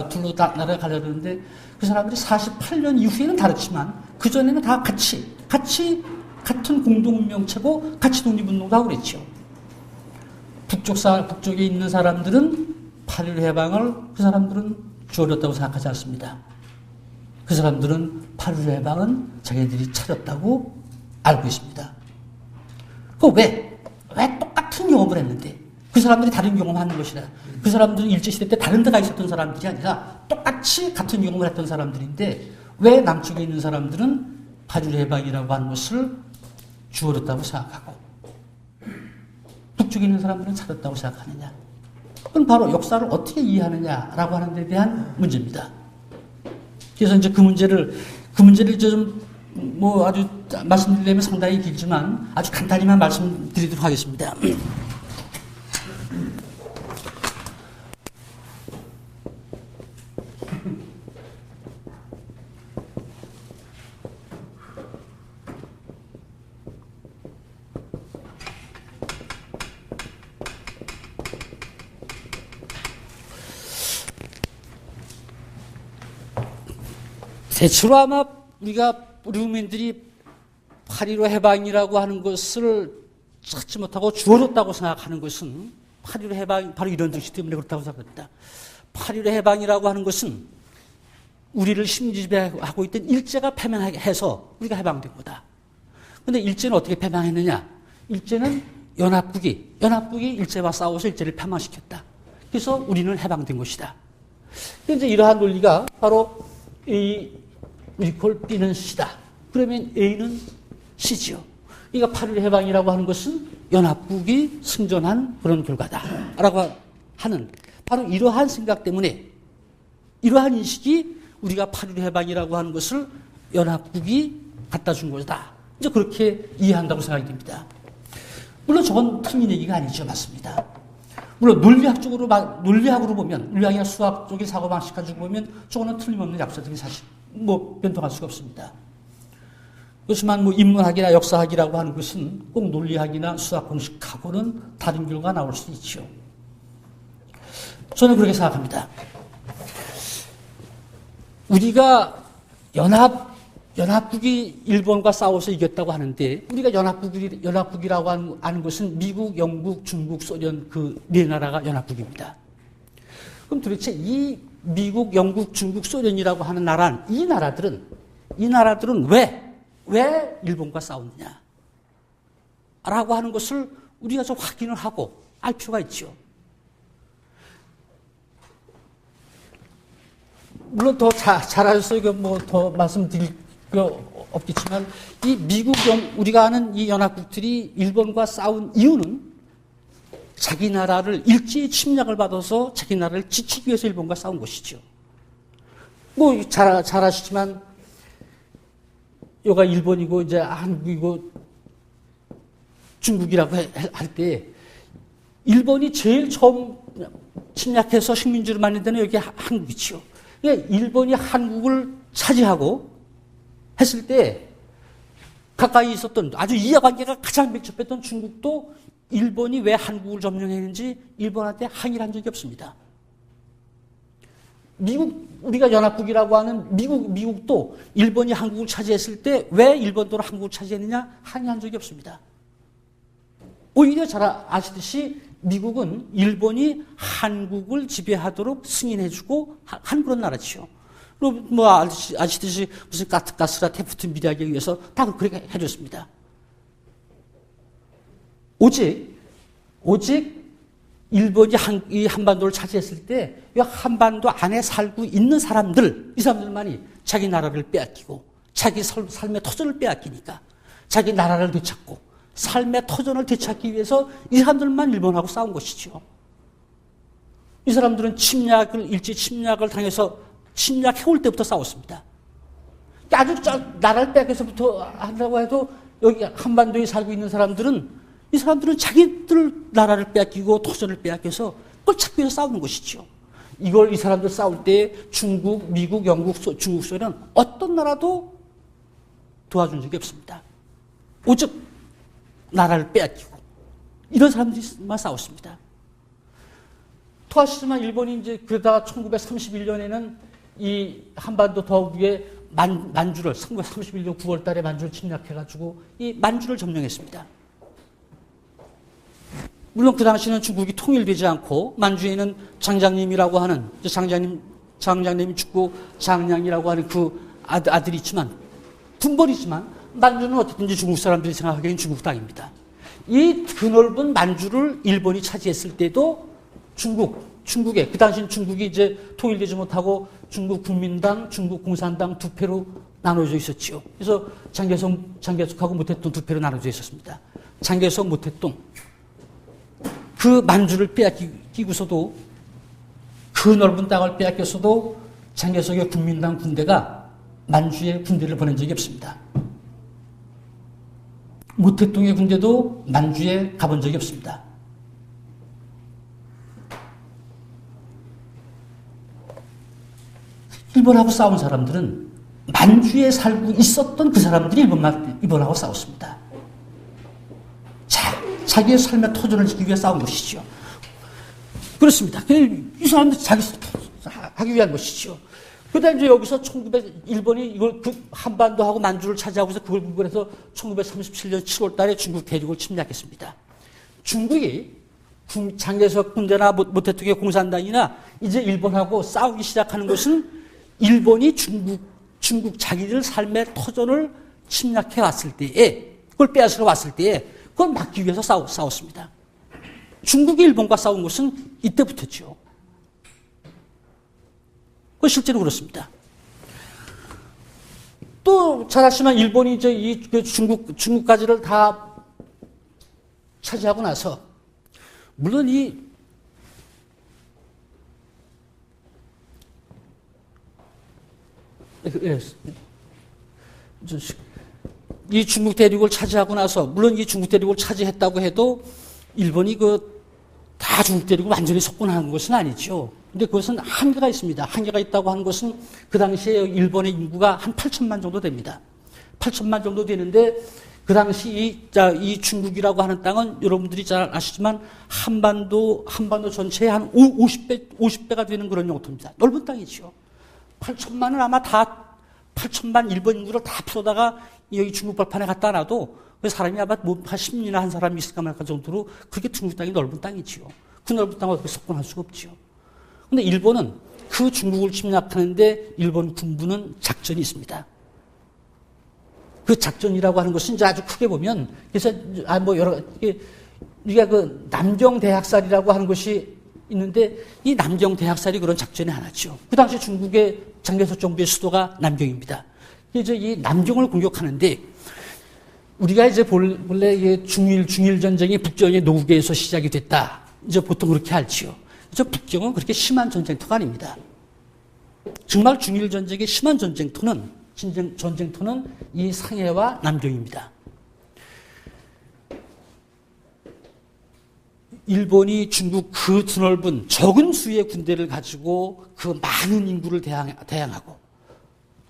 둘로 다 나라가 갈라졌는데 그 사람들이 48년 이후에는 다르지만 그 전에는 다 같이 같은 공동운명체고 같이 독립운동도 하고 그랬죠. 북쪽에 있는 사람들은 8.15 해방을 그 사람들은 주어졌다고 생각하지 않습니다. 그 사람들은 8.15 해방은 자기들이 차렸다고 알고 있습니다. 왜 똑같은 경험을 했는데 그 사람들이 다른 경험하는 것이라 그 사람들은 일제시대 때 다른 데가 있었던 사람들이 아니라 똑같이 같은 경험을 했던 사람들인데 왜 남쪽에 있는 사람들은 8.15 해방이라고 하는 것을 주어졌다고 생각하고 북쪽에 있는 사람들은 찾았다고 생각하느냐. 그건 바로 역사를 어떻게 이해하느냐라고 하는 데 대한 문제입니다. 그래서 이제 그 문제를 이제 좀 뭐 아주 말씀드리려면 상당히 길지만 아주 간단히만 말씀드리도록 하겠습니다. 대체로 아마 우리 국민들이 8.15 해방이라고 하는 것을 찾지 못하고 주어졌다고 생각하는 것은 8.15 해방, 바로 이런 뜻이 때문에 그렇다고 생각합니다. 8.15 해방이라고 하는 것은 우리를 심지배하고 있던 일제가 패망해서 우리가 해방된 거다. 그런데 일제는 어떻게 패망했느냐? 일제는 연합국이 일제와 싸워서 일제를 패망시켰다. 그래서 우리는 해방된 것이다. 이제 이러한 논리가 바로 우리 걸 B는 C다. 그러면 A는 C지요. 그러니까 8.15 해방이라고 하는 것은 연합국이 승전한 그런 결과다라고 하는 바로 이러한 생각 때문에 이러한 인식이 우리가 8.15 해방이라고 하는 것을 연합국이 갖다 준 것이다. 이제 그렇게 이해한다고 생각이 됩니다. 물론 저건 틀린 얘기가 아니죠. 맞습니다. 물론 논리학으로 보면, 논리학이나 수학적인 사고방식 가지고 보면 저거는 틀림없는 약사적인 사실, 변동할 수가 없습니다. 그렇지만 인문학이나 역사학이라고 하는 것은 꼭 논리학이나 수학 공식하고는 다른 결과가 나올 수 있죠. 저는 그렇게 생각합니다. 우리가 연합국이 일본과 싸워서 이겼다고 하는데 우리가 연합국이라고 하는 것은 미국, 영국, 중국, 소련 그 네 나라가 연합국입니다. 그럼 도대체 이 미국, 영국, 중국, 소련이라고 하는 이 나라들은 왜 일본과 싸웠느냐? 라고 하는 것을 우리가 좀 확인을 하고 알 필요가 있죠. 물론 더 잘하셔서 더 말씀드릴 거 없겠지만 이 우리가 아는 이 연합국들이 일본과 싸운 이유는 자기 나라를 일제히 침략을 받아서 자기 나라를 지키기 위해서 일본과 싸운 것이죠. 잘 아시지만 여가 일본이고 이제 한국이고 중국이라고 할 때 일본이 제일 처음 침략해서 식민지를 만든 데는 여기 한국이지요. 그러니까 일본이 한국을 차지하고 했을 때 가까이 있었던 아주 이해관계가 가장 밀접했던 중국도 일본이 왜 한국을 점령했는지 일본한테 항의를 한 적이 없습니다. 우리가 연합국이라고 하는 미국도 일본이 한국을 차지했을 때 왜 일본도 한국을 차지했느냐 항의한 적이 없습니다. 오히려 잘 아시듯이 미국은 일본이 한국을 지배하도록 승인해주고 한 그런 나라지요. 아시듯이 무슨 가스라 테프트 미리하기 위해서 다 그렇게 해줬습니다. 오직 일본이 이 한반도를 차지했을 때 이 한반도 안에 살고 있는 이 사람들만이 자기 나라를 빼앗기고 자기 삶의 터전을 빼앗기니까 자기 나라를 되찾고 삶의 터전을 되찾기 위해서 이 사람들만 일본하고 싸운 것이죠. 이 사람들은 일제 침략을 당해서 침략해올 때부터 싸웠습니다. 아주 나라를 빼앗겨서부터 한다고 해도 여기 한반도에 살고 있는 이 사람들은 자기들 나라를 빼앗기고 토전을 빼앗겨서 그걸 찾기 위해서 싸우는 것이죠. 이 사람들 싸울 때 중국, 미국, 영국, 중국, 소련 어떤 나라도 도와준 적이 없습니다. 오직 나라를 빼앗기고 이런 사람들만 싸웠습니다. 토하시지만 일본이 이제 그러다가 1931년에는 이 한반도 더 위에 만주를 1931년 9월 달에 만주를 침략해가지고 이 만주를 점령했습니다. 물론 그 당시는 중국이 통일되지 않고 만주에는 장장님이라고 하는 장장님이 죽고 장량이라고 하는 그 아들이 있지만 군벌이지만 만주는 어쨌든지 중국 사람들이 생각하기에는 중국 땅입니다. 이 드넓은 만주를 일본이 차지했을 때도 중국 중국에, 그 당시 중국이 이제 통일되지 못하고 중국 국민당, 중국 공산당 두 패로 나눠져 있었지요. 그래서 장개석하고 모택동 두 패로 나눠져 있었습니다. 장개석, 모택동. 그 만주를 빼앗기고서도, 그 넓은 땅을 빼앗겼어도 장개석의 국민당 군대가 만주에 군대를 보낸 적이 없습니다. 모택동의 군대도 만주에 가본 적이 없습니다. 일본하고 싸운 사람들은 만주에 살고 있었던 그 사람들이 일본하고 싸웠습니다. 자기의 삶의 토전을 지키기 위해 싸운 것이죠. 그렇습니다. 이 사람들 자기 하기 위한 것이죠. 그다음 이제 여기서 일본이 이걸 한반도하고 만주를 차지하고서 그걸 구분해서 1937년 7월 달에 중국 대륙을 침략했습니다. 중국이 장개석 군대나 모택동의 공산당이나 이제 일본하고 싸우기 시작하는 것은 일본이 중국 자기들 삶의 터전을 침략해 왔을 때에, 그걸 빼앗으러 왔을 때에 그걸 막기 위해서 싸웠습니다. 중국이 일본과 싸운 것은 이때부터죠. 그 실제로 그렇습니다. 또 잘 아시지만 일본이 이제 중국까지를 다 차지하고 나서, 물론 이 중국 대륙을 차지하고 나서, 물론 이 중국 대륙을 차지했다고 해도 일본이 다 중국 대륙을 완전히 석권하는 것은 아니죠. 근데 그것은 한계가 있습니다. 한계가 있다고 하는 것은 그 당시에 일본의 인구가 한 8천만 정도 됩니다. 8천만 정도 되는데 그 당시 이 중국이라고 하는 땅은 여러분들이 잘 아시지만 한반도 전체의 한 50배가 되는 그런 영토입니다. 넓은 땅이죠. 8천만은 아마 8천만 일본 인구를 다 풀어다가 여기 중국 벌판에 갖다 놔도 그 사람이 아마 한 10년이나 한 사람이 있을까 말까 정도로 그렇게 중국 땅이 넓은 땅이지요. 그 넓은 땅을 어떻게 석권할 수가 없지요. 근데 일본은 그 중국을 침략하는데 일본 군부는 작전이 있습니다. 그 작전이라고 하는 것은 이제 아주 크게 보면, 그래서 우리가 그 남경대학살이라고 하는 것이 있는데, 이 남경대학살이 그런 작전이 하나죠. 그 당시 중국의 장개석 정부의 수도가 남경입니다. 이제 이 남경을 공격하는데, 우리가 이제 본래 중일 전쟁이 북경의 노후계에서 시작이 됐다. 이제 보통 그렇게 알지요. 그래서 북경은 그렇게 심한 전쟁터가 아닙니다. 정말 중일 전쟁의 심한 전쟁터는 이 상해와 남경입니다. 일본이 중국 그 드넓은 적은 수의 군대를 가지고 그 많은 인구를 대항하고,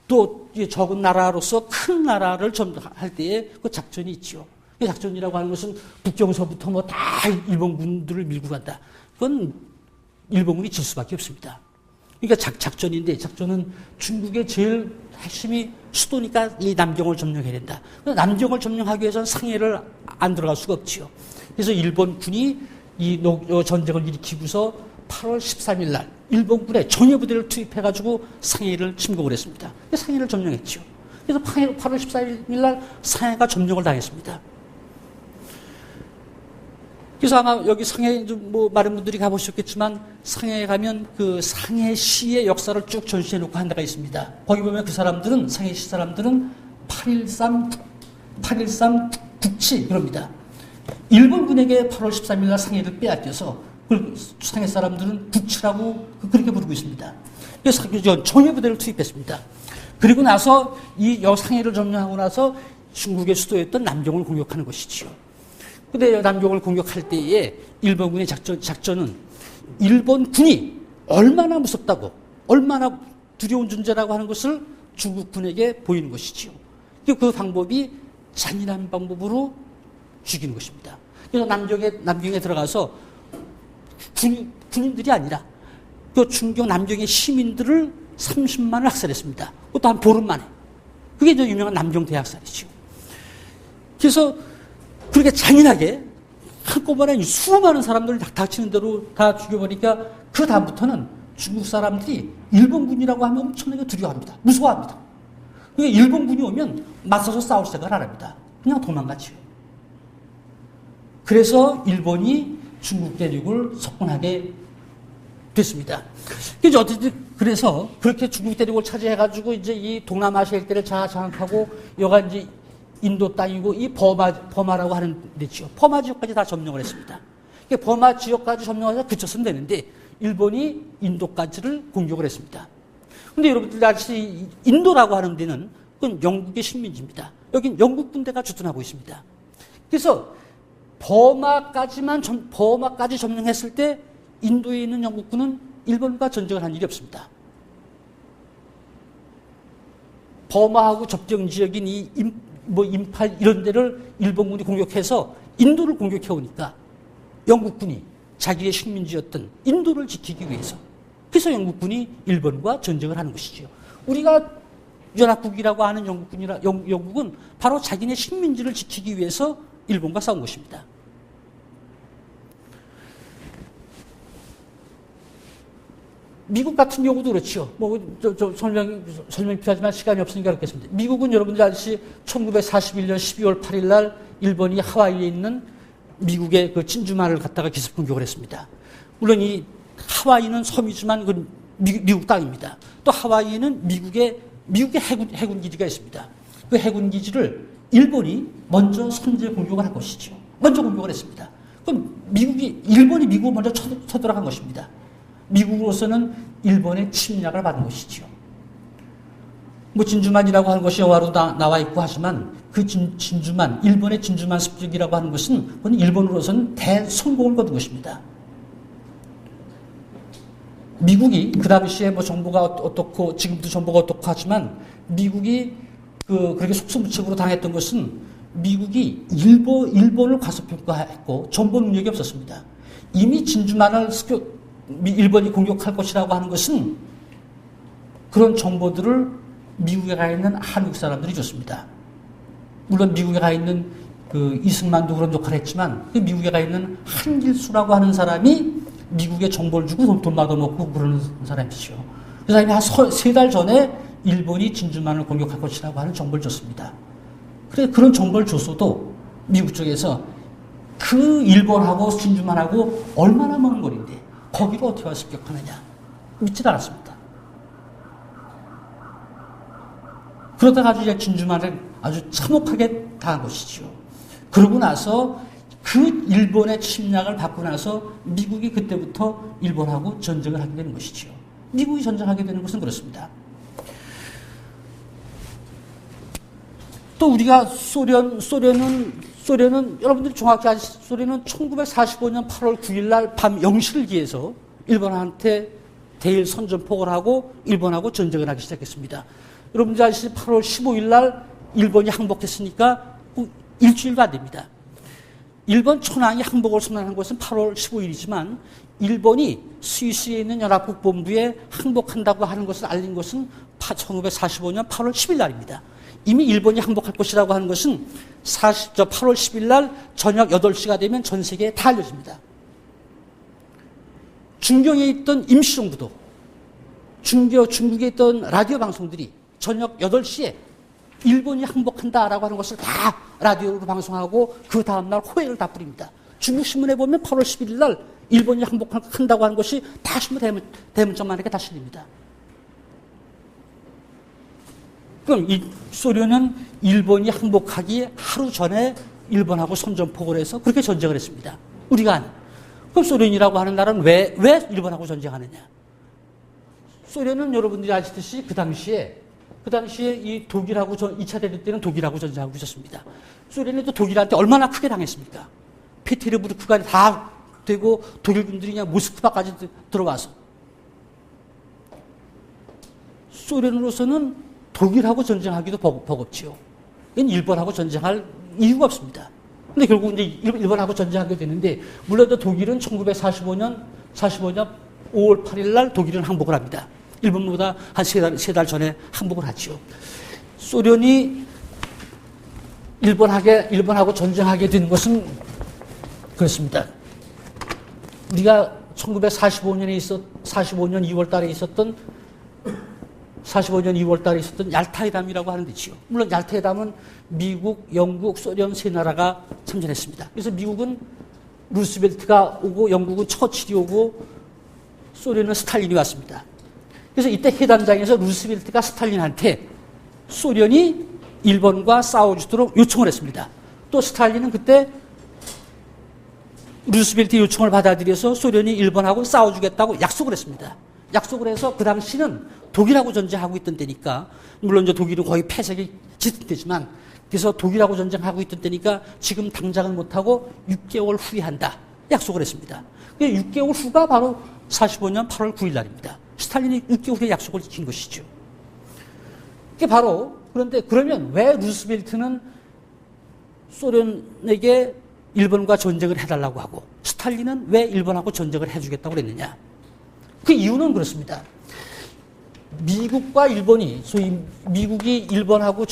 또 적은 나라로서 큰 나라를 점령할 때에 그 작전이 있죠. 그 작전이라고 하는 것은 북경서부터 다 일본군들을 밀고 간다. 그건 일본군이 질 수밖에 없습니다. 그러니까 작전인데, 작전은 중국의 제일 핵심이 수도니까 이 남경을 점령해야 된다. 남경을 점령하기 위해서는 상해를 안 들어갈 수가 없지요. 그래서 일본군이 이 전쟁을 일으키고서 8월 13일 날 일본군의 정예부대를 투입해가지고 상해를 침공을 했습니다. 상해를 점령했죠. 그래서 8월 14일 날 상해가 점령을 당했습니다. 그래서 아마 여기 상해 많은 분들이 가보셨겠지만, 상해에 가면 그 상해시의 역사를 쭉 전시해 놓고 한 데가 있습니다. 거기 보면 그 사람들은, 상해시 사람들은 8.13 국치 그럽니다. 일본군에게 8월 13일 날 상해를 빼앗겨서 상해 사람들은 국치라고 그렇게 부르고 있습니다. 그래서 정예부대를 투입했습니다. 그리고 나서 이 상해를 점령하고 나서 중국의 수도였던 남경을 공격하는 것이지요. 근데 남경을 공격할 때에 일본군의 작전은 일본군이 얼마나 무섭다고, 얼마나 두려운 존재라고 하는 것을 중국군에게 보이는 것이지요. 그 방법이 잔인한 방법으로 죽이는 것입니다. 그래서 남경에 들어가서 군인들이 아니라 그 중경 남경의 시민들을 30만을 학살했습니다. 그것도 한 보름 만에. 그게 이제 유명한 남경 대학살이죠. 그래서 그렇게 잔인하게 한꺼번에 수많은 사람들을 닥치는 대로 다 죽여버리니까 그 다음부터는 중국 사람들이 일본군이라고 하면 엄청나게 두려워합니다. 무서워합니다. 그러니까 일본군이 오면 맞서서 싸울 생각을 안 합니다. 그냥 도망가죠. 그래서 일본이 중국 대륙을 석권하게 됐습니다. 그래서 어쨌든 그래서 그렇게 중국 대륙을 차지해가지고 이제 이 동남아시아 일대를 장악하고 여가 이제 인도 땅이고 이 버마라고 하는 데죠. 버마 지역까지 다 점령을 했습니다. 버마 지역까지 점령해서 그쳤으면 되는데 일본이 인도까지를 공격을 했습니다. 근데 여러분들 아시다시피 인도라고 하는 데는 그건 영국의 식민지입니다. 여긴 영국 군대가 주둔하고 있습니다. 그래서 버마까지 점령했을 때 인도에 있는 영국군은 일본과 전쟁을 한 일이 없습니다. 버마하고 접경 지역인 임팔 이런 데를 일본군이 공격해서 인도를 공격해 오니까 영국군이 자기의 식민지였던 인도를 지키기 위해서 그래서 영국군이 일본과 전쟁을 하는 것이죠. 우리가 연합국이라고 하는 영국은 바로 자기네 식민지를 지키기 위해서 일본과 싸운 것입니다. 미국 같은 경우도 그렇죠. 설명 필요하지만 시간이 없으니까 그렇겠습니다. 미국은 여러분들 아시다시피 1941년 12월 8일 날 일본이 하와이에 있는 미국의 그 진주만을 갖다가 기습 공격을 했습니다. 물론 이 하와이는 섬이지만 그 미국 땅입니다. 또 하와이에는 미국의 해군 기지가 있습니다. 그 해군 기지를 일본이 먼저 선제 공격을 한 것이죠. 먼저 공격을 했습니다. 그럼 일본이 미국을 먼저 쳐들어간 것입니다. 미국으로서는 일본의 침략을 받은 것이죠. 진주만이라고 하는 것이 영화로 나와 있고 하지만 그 진주만, 일본의 진주만 습격이라고 하는 것은 그건 일본으로서는 대성공을 거둔 것입니다. 미국이 그 당시에 정보가 어떻고 지금도 정보가 어떻고 하지만 미국이 그렇게 속수무책으로 당했던 것은 미국이 일본을 과소평가했고 정보 능력이 없었습니다. 이미 진주만을 일본이 공격할 것이라고 하는 것은 그런 정보들을 미국에 가 있는 한국 사람들이 줬습니다. 물론 미국에 가 있는 그 이승만도 그런 역할을 했지만 그 미국에 가 있는 한길수라고 하는 사람이 미국에 정보를 주고 돈 받아먹고 그러는 사람이죠. 그 사람이 한 3달 전에 일본이 진주만을 공격할 것이라고 하는 정보를 줬습니다. 그래서 그런 정보를 줬어도 미국 쪽에서 그 일본하고 진주만하고 얼마나 먼 거리인데 거기로 어떻게 와서 습격하느냐 믿지도 않았습니다. 그러다가 아주 진주만을 아주 참혹하게 당한 것이죠. 그러고 나서 그 일본의 침략을 받고 나서 미국이 그때부터 일본하고 전쟁을 하게 되는 것이죠. 미국이 전쟁하게 되는 것은 그렇습니다. 또 우리가 소련은 여러분들이 정확히 아시죠? 소련은 1945년 8월 9일 날 밤 0시를 기해서 일본한테 대일 선전포고를 하고 일본하고 전쟁을 하기 시작했습니다. 여러분들 아시죠? 8월 15일 날 일본이 항복했으니까 일주일도 안 됩니다. 일본 천황이 항복을 선언한 것은 8월 15일이지만 일본이 스위스에 있는 연합국본부에 항복한다고 하는 것을 알린 것은 1945년 8월 10일 날입니다. 이미 일본이 항복할 것이라고 하는 것은 8월 10일 날 저녁 8시가 되면 전 세계에 다 알려집니다. 중경에 있던 임시정부도 중국에 있던 라디오 방송들이 저녁 8시에 일본이 항복한다라고 하는 것을 다 라디오로 방송하고 그 다음날 호해를 다 뿌립니다. 중국 신문에 보면 8월 11일 날 일본이 항복한다고 하는 것이 다 신문 대문짝만하게 다 실립니다. 그럼 이 소련은 일본이 항복하기 하루 전에 일본하고 선전포고를 해서 그렇게 전쟁을 했습니다. 우리가 그럼 소련이라고 하는 나라는 왜 일본하고 전쟁하느냐? 소련은 여러분들이 아시듯이 그 당시에 이 독일하고 2차 대전 때는 독일하고 전쟁하고 있었습니다. 소련이 또 독일한테 얼마나 크게 당했습니까? 페테르부르크가 다 되고 독일군들이 그냥 모스크바까지 들어와서 소련으로서는 독일하고 전쟁하기도 버겁지요. 이건 일본하고 전쟁할 이유가 없습니다. 근데 결국 이제 일본하고 전쟁하게 되는데, 물론 독일은 1945년 5월 8일 날 독일은 항복을 합니다. 일본보다 한 세 달 전에 항복을 하죠. 소련이 일본하고 전쟁하게 된 것은 그렇습니다. 우리가 1945년 2월 달에 있었던 45년 2월 달에 있었던 얄타회담이라고 하는 데지요. 물론 얄타회담은 미국, 영국, 소련 세 나라가 참전했습니다. 그래서 미국은 루스벨트가 오고 영국은 처칠이 오고 소련은 스탈린이 왔습니다. 그래서 이때 회담장에서 루스벨트가 스탈린한테 소련이 일본과 싸워주도록 요청을 했습니다. 또 스탈린은 그때 루스벨트의 요청을 받아들여서 소련이 일본하고 싸워주겠다고 약속을 했습니다. 약속을 해서 그 당시는 독일하고 전쟁하고 있던 때니까, 물론 이제 독일은 거의 패색이 짙은 때지만, 그래서 독일하고 전쟁하고 있던 때니까 지금 당장은 못하고 6개월 후에 한다. 약속을 했습니다. 6개월 후가 바로 45년 8월 9일 날입니다. 스탈린이 6개월 후에 약속을 지킨 것이죠. 그게 바로, 그런데 그러면 왜 루스벨트는 소련에게 일본과 전쟁을 해달라고 하고 스탈린은 왜 일본하고 전쟁을 해주겠다고 그랬느냐? 그 이유는 그렇습니다. 미국과 일본이, 소위 미국이 일본하고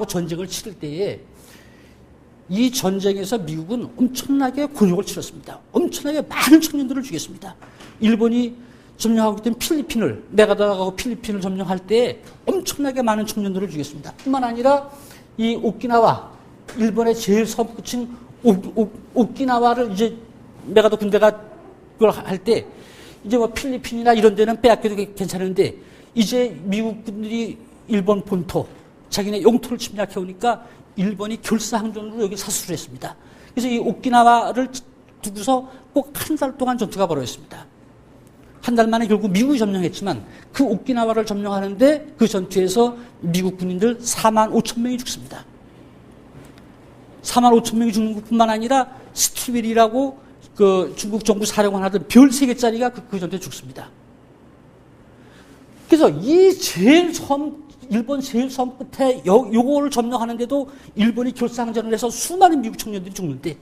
전쟁을 치를 때에 이 전쟁에서 미국은 엄청나게 곤욕을 치렀습니다. 엄청나게 많은 청년들을 죽였습니다. 일본이 점령하고 있던 필리핀을, 메가다하고 필리핀을 점령할 때 엄청나게 많은 청년들을 죽였습니다. 뿐만 아니라 이 오키나와, 일본의 제일 섬 끝인 오키나와를 이제 메가다 군대가 그걸 할 때 이제 뭐 필리핀이나 이런 데는 빼앗겨도 괜찮은데 이제 미국 군들이 일본 본토, 자기네 영토를 침략해 오니까 일본이 결사항전으로 여기 사수를 했습니다. 그래서 이 오키나와를 두고서 꼭 한 달 동안 전투가 벌어졌습니다. 한 달 만에 결국 미국이 점령했지만 그 오키나와를 점령하는데 그 전투에서 미국 군인들 4만 5천 명이 죽습니다. 4만 5천 명이 죽는 것뿐만 아니라 스티벨이라고 그 중국 정부 사령관 하던 별 3개짜리가 그 전투에 죽습니다. 그래서 이 제일 일본 제일 섬 끝에 요거를 점령하는데도 일본이 결사항전을 해서 수많은 미국 청년들이 죽는데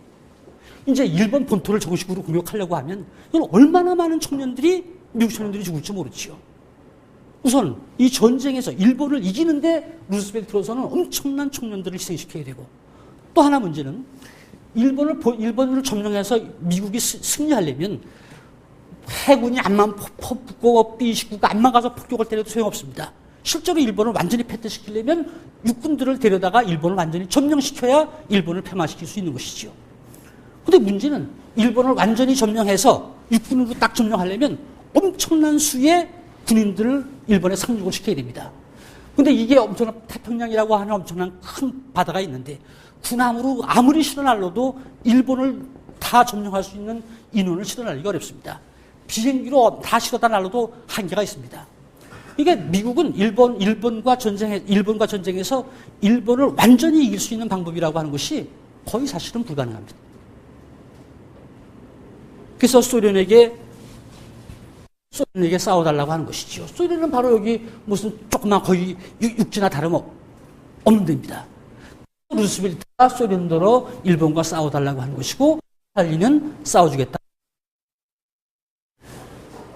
이제 일본 본토를 저런 식으로 공격하려고 하면 이건 얼마나 많은 청년들이, 미국 청년들이 죽을지 모르지요. 우선 이 전쟁에서 일본을 이기는데 루스벨트로서는 엄청난 청년들을 희생시켜야 되고, 또 하나 문제는 일본을 점령해서 미국이 승리하려면 해군이 앞만 퍼붓고 B-29가 앞만 가서 폭격을 때려도 소용없습니다. 실제로 일본을 완전히 패퇴시키려면 육군들을 데려다가 일본을 완전히 점령시켜야 일본을 패망시킬 수 있는 것이죠. 그런데 문제는 일본을 완전히 점령해서 육군으로 딱 점령하려면 엄청난 수의 군인들을 일본에 상륙을 시켜야 됩니다. 그런데 이게 엄청난 태평양이라고 하는 엄청난 큰 바다가 있는데 군함으로 아무리 실어날려도 일본을 다 점령할 수 있는 인원을 실어날리기 어렵습니다. 비행기로 다 실어다 날려도 한계가 있습니다. 이게 미국은 일본과 전쟁에서 일본을 완전히 이길 수 있는 방법이라고 하는 것이 거의 사실은 불가능합니다. 그래서 소련에게 싸워달라고 하는 것이죠. 소련은 바로 여기 무슨 조그만 거의 육지나 다름없는 데입니다. 루스벨트가 소련도로 일본과 싸워달라고 하는 것이고 스탈린은 싸워주겠다.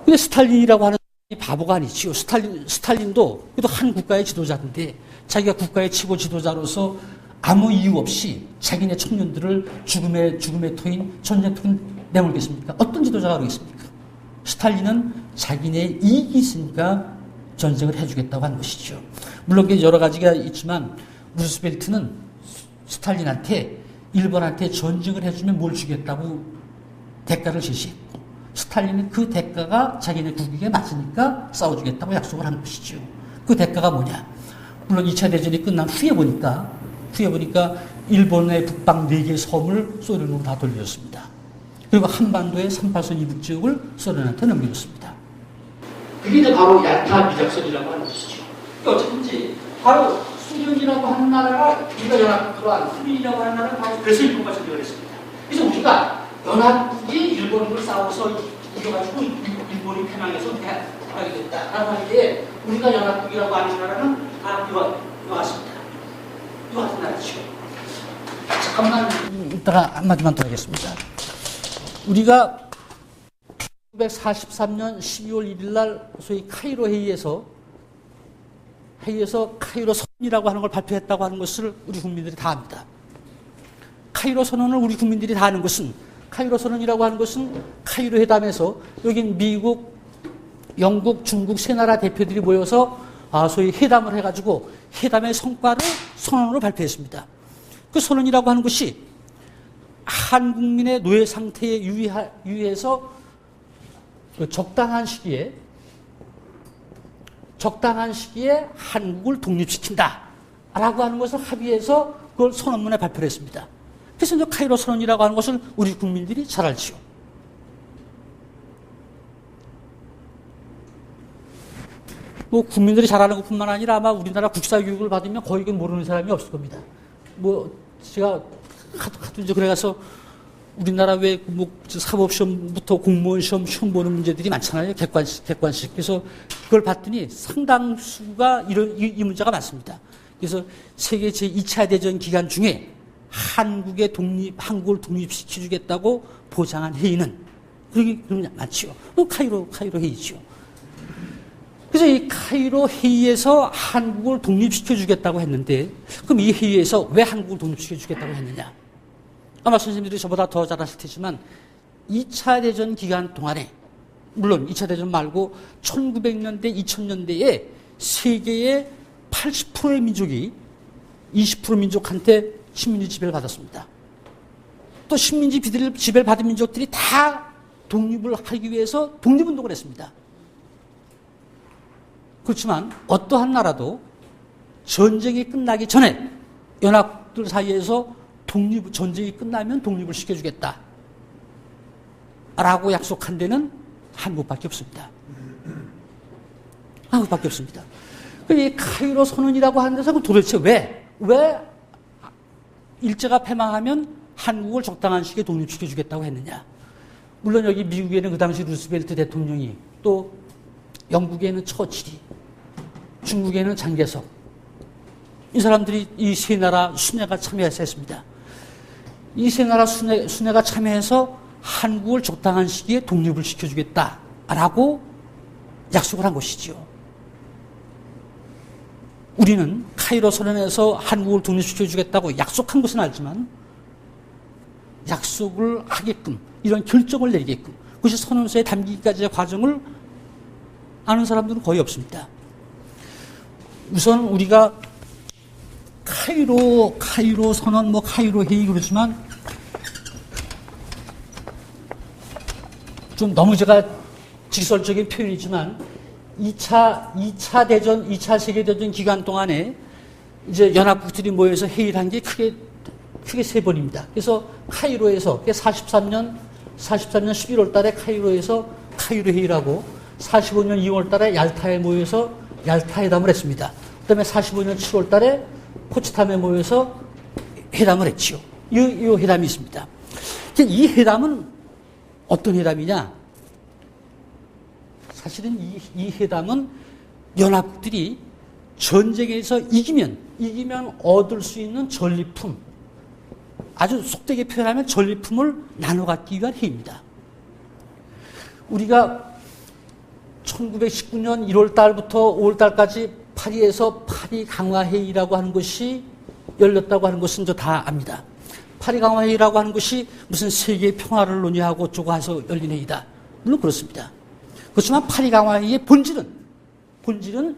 근데 스탈린이라고 하는 바보가 아니지요. 스탈린도 그래도 한 국가의 지도자인데 자기가 국가의 최고 지도자로서 아무 이유 없이 자기네 청년들을 죽음의 토인 전쟁터에 내몰겠습니까? 어떤 지도자가 그러겠습니까? 스탈린은 자기네 이익이 있으니까 전쟁을 해주겠다고 한 것이죠. 물론 여러 가지가 있지만 루스벨트는 스탈린한테 일본한테 전쟁을 해주면 뭘 주겠다고 대가를 제시했고 스탈린은 그 대가가 자기네 국익에 맞으니까 싸워주겠다고 약속을 한 것이죠. 그 대가가 뭐냐? 물론 2차 대전이 끝난 후에 보니까 일본의 북방 4개의 섬을 소련으로 다 돌려줬습니다. 그리고 한반도의 38선 이북 지역을 소련한테 넘겨줬습니다. 그게 이제 바로 얄타 비작전이라고 하는 것이죠. 그러니까 어쨌든지 바로 소련이라고 하는 나라가 우리가 연합국으로 소련이라고 하는 나라는 바로 그래서 일본과 전쟁을 했습니다. 그래서 우리가 연합국이 일본을 싸워서 이겨가지고 일본이 패망해서 하게 됐다라고 할 때 우리가 연합국이라고 하는 나라는 이거 같습니다. 이거 같은 나라죠. 잠깐만 이따가 한마디만 더 하겠습니다. 우리가 1943년 12월 1일 날 소위 카이로 회의에서 카이로 선언이라고 하는 걸 발표했다고 하는 것을 우리 국민들이 다 압니다. 카이로 선언을 우리 국민들이 다 아는 것은 카이로 선언이라고 하는 것은 카이로 회담에서 여긴 미국, 영국, 중국 세 나라 대표들이 모여서 소위 회담을 해가지고 회담의 성과를 선언으로 발표했습니다. 그 선언이라고 하는 것이 한 국민의 노예 상태에 유의해서 적당한 시기에 한국을 독립시킨다라고 하는 것을 합의해서 그걸 선언문에 발표를 했습니다. 그래서 이제 카이로 선언이라고 하는 것을 우리 국민들이 잘 알지요. 뭐 국민들이 잘 아는 것뿐만 아니라 아마 우리나라 국사 교육을 받으면 거의 모르는 사람이 없을 겁니다. 뭐 제가 하도 이제 그래가서 우리나라 왜 뭐 사법시험부터 공무원 시험 보는 문제들이 많잖아요. 객관식. 그래서 그걸 봤더니 상당수가 이 문제가 많습니다. 그래서 세계 제2차 대전 기간 중에 한국을 독립시켜주겠다고 보장한 회의는 그런 많지요. 카이로 회의지요. 그래서 이 카이로 회의에서 한국을 독립시켜주겠다고 했는데, 그럼 이 회의에서 왜 한국을 독립시켜주겠다고 했느냐? 아마 선생님들이 저보다 더 잘 아실 테지만 2차 대전 기간 동안에, 물론 2차 대전 말고 1900년대, 2000년대에 세계의 80%의 민족이 20% 민족한테 식민지 지배를 받았습니다. 또 식민지 지배를 받은 민족들이 다 독립을 하기 위해서 독립운동을 했습니다. 그렇지만 어떠한 나라도 전쟁이 끝나기 전에 연합들 사이에서 전쟁이 끝나면 독립을 시켜주겠다 라고 약속한 데는 한국밖에 없습니다. 한국밖에 없습니다. 이 카이로 선언이라고 하는 데서 도대체 왜 일제가 패망하면 한국을 적당한 시기에 독립시켜주겠다고 했느냐. 물론 여기 미국에는 그 당시 루스벨트 대통령이, 또 영국에는 처칠이, 중국에는 장개석, 이 사람들이 이 세 나라 순회가 참여해서 했습니다. 이 세 나라 순회가 참여해서 한국을 적당한 시기에 독립을 시켜주겠다라고 약속을 한 것이지요. 우리는 카이로 선언에서 한국을 독립시켜주겠다고 약속한 것은 알지만 약속을 하게끔, 이런 결정을 내리게끔, 그것이 선언서에 담기기까지의 과정을 아는 사람들은 거의 없습니다. 우선 우리가 카이로 선언, 카이로 회의 그러지만 좀 너무 제가 직설적인 표현이지만 2차 대전, 2차 세계대전 기간 동안에 이제 연합국들이 모여서 회의를 한 게 크게 세 번입니다. 그래서 카이로에서 43년 11월 달에 카이로에서 카이로 회의라고, 45년 2월 달에 얄타에 모여서 얄타 회담을 했습니다. 그 다음에 45년 7월 달에 포츠담에 모여서 회담을 했지요. 이 회담이 있습니다. 이 회담은 어떤 회담이냐? 사실은 이 회담은 연합국들이 전쟁에서 이기면 얻을 수 있는 전리품, 아주 속되게 표현하면 전리품을 나눠 갖기 위한 회의입니다. 우리가 1919년 1월 달부터 5월 달까지 파리에서 파리 강화회의라고 하는 것이 열렸다고 하는 것은 저 다 압니다. 파리 강화회의라고 하는 것이 무슨 세계 평화를 논의하고 어쩌고 해서 열린 회의다. 물론 그렇습니다. 그렇지만 파리 강화회의의 본질은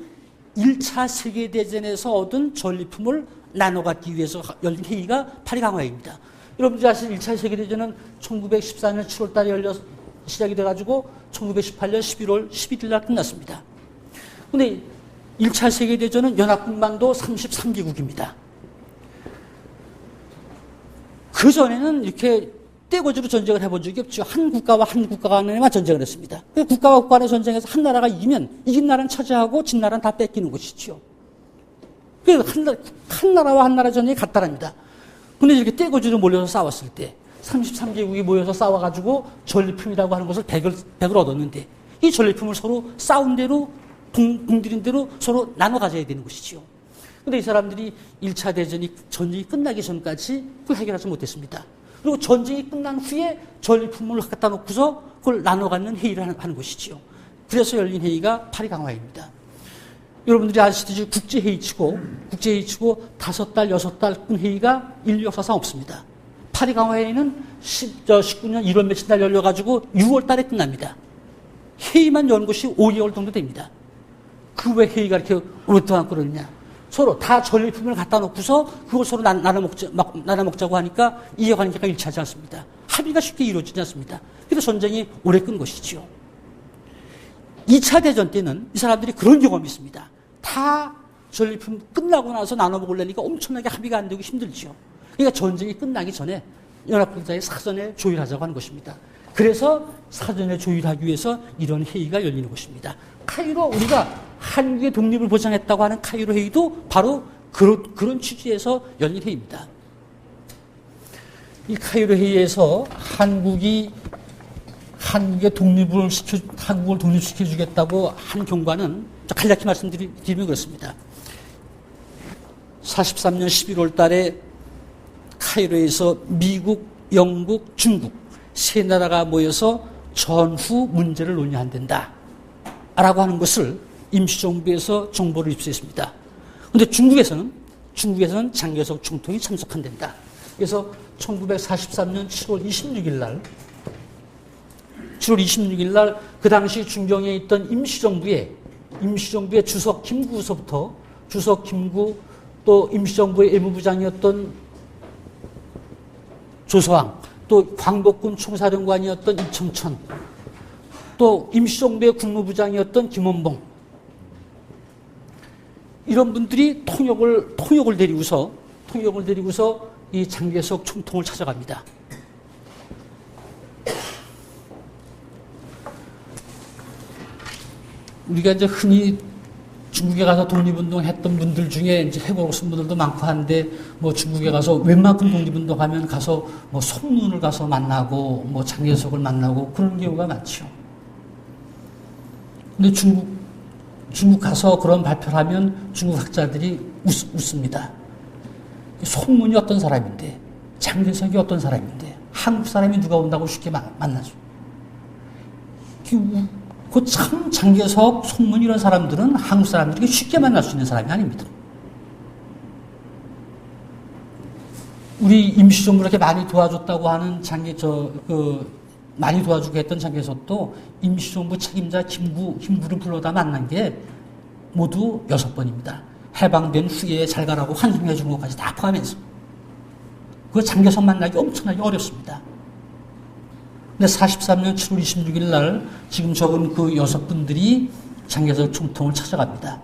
1차 세계대전에서 얻은 전리품을 나눠 갖기 위해서 열린 회의가 파리 강화회의입니다. 여러분들이 아시는 1차 세계대전은 1914년 7월 달에 시작이 돼가지고 1918년 11월 11일 날 끝났습니다. 그런데 1차 세계대전은 연합국만도 33개국입니다. 그 전에는 이렇게 떼거지로 전쟁을 해본 적이 없죠. 한 국가와 한 국가 간에만 전쟁을 했습니다. 국가와 국가 간의 전쟁에서 한 나라가 이기면 이긴 나라는 차지하고 진 나라는 다 뺏기는 것이죠. 한 나라와 한 나라 전쟁이 같다랍니다. 그런데 이렇게 떼거지로 몰려서 싸웠을 때 33개국이 모여서 싸워가지고 전리품이라고 하는 것을 100을 얻었는데, 이 전리품을 서로 싸운 대로 공들인 대로 서로 나눠 가져야 되는 것이죠. 그런데 이 사람들이 1차 전쟁이 끝나기 전까지 그걸 해결하지 못했습니다. 그리고 전쟁이 끝난 후에 전리품을 갖다 놓고서 그걸 나눠 갖는 회의를 하는 것이지요. 그래서 열린 회의가 파리 강화회의입니다. 여러분들이 아시듯이 국제회의치고 5달, 6달 끈 회의가 인류 역사상 없습니다. 파리 강화회의는 19년 1월 며칠 날 열려가지고 6월 달에 끝납니다. 회의만 연 것이 5개월 정도 됩니다. 그 왜 회의가 이렇게 오랫동안 끌었냐? 서로 다 전리품을 갖다 놓고서 그걸 서로 나눠 먹자고 하니까 이해관계가 일치하지 않습니다. 합의가 쉽게 이루어지지 않습니다. 그래서 전쟁이 오래 끈 것이죠. 2차 대전 때는 이 사람들이 그런 경험이 있습니다. 다 전리품 끝나고 나서 나눠 먹으려니까 엄청나게 합의가 안 되고 힘들지요. 그러니까 전쟁이 끝나기 전에 연합군사의 사전에 조율하자고 하는 것입니다. 그래서 사전에 조율하기 위해서 이런 회의가 열리는 것입니다. 카이로 우리가 한국의 독립을 보장했다고 하는 카이로 회의도 바로 그런 취지에서 열린 회의입니다. 이 카이로 회의에서 한국의 한국을 독립시켜주겠다고 한 경과는 간략히 말씀드리면 그렇습니다. 43년 11월 달에 카이로에서 미국, 영국, 중국 세 나라가 모여서 전후 문제를 논의한단다 라고 하는 것을 임시정부에서 정보를 입수했습니다. 그런데 중국에서는 장개석 총통이 참석한단다. 그래서 1943년 7월 26일 날 그 당시 중경에 있던 임시정부의 주석 김구서부터 주석 김구 또 임시정부의 외무부장이었던 조서왕 또 광복군 총사령관이었던 이청천 또 임시정부의 국무부장이었던 김원봉 이런 분들이 통역을 데리고서 이 장개석 총통을 찾아갑니다. 우리가 이제 흔히 중국에 가서 독립운동 했던 분들 중에 이제 해보고 오신 분들도 많고 한데, 뭐 중국에 가서 웬만큼 독립운동 하면 가서 뭐 송문을 가서 만나고, 뭐 장개석을 만나고 그런 경우가 많죠. 근데 중국 가서 그런 발표를 하면 중국 학자들이 웃습니다. 송문이 어떤 사람인데, 장개석이 어떤 사람인데, 한국 사람이 누가 온다고 쉽게 만나죠. 그 참 장개석, 송문 이런 사람들은 한국 사람들이 쉽게 만날 수 있는 사람이 아닙니다. 우리 임시정부 이렇게 많이 도와줬다고 하는 많이 도와주고 했던 장개석도 임시정부 책임자 김구를 불러다 만난 게 모두 6번입니다. 해방된 후에 잘 가라고 환송해 준 것까지 다 포함해서. 그 장개석 만나기 엄청나게 어렵습니다. 근데 43년 7월 26일 날 지금 적은 그 6분들이 장개석 총통을 찾아갑니다.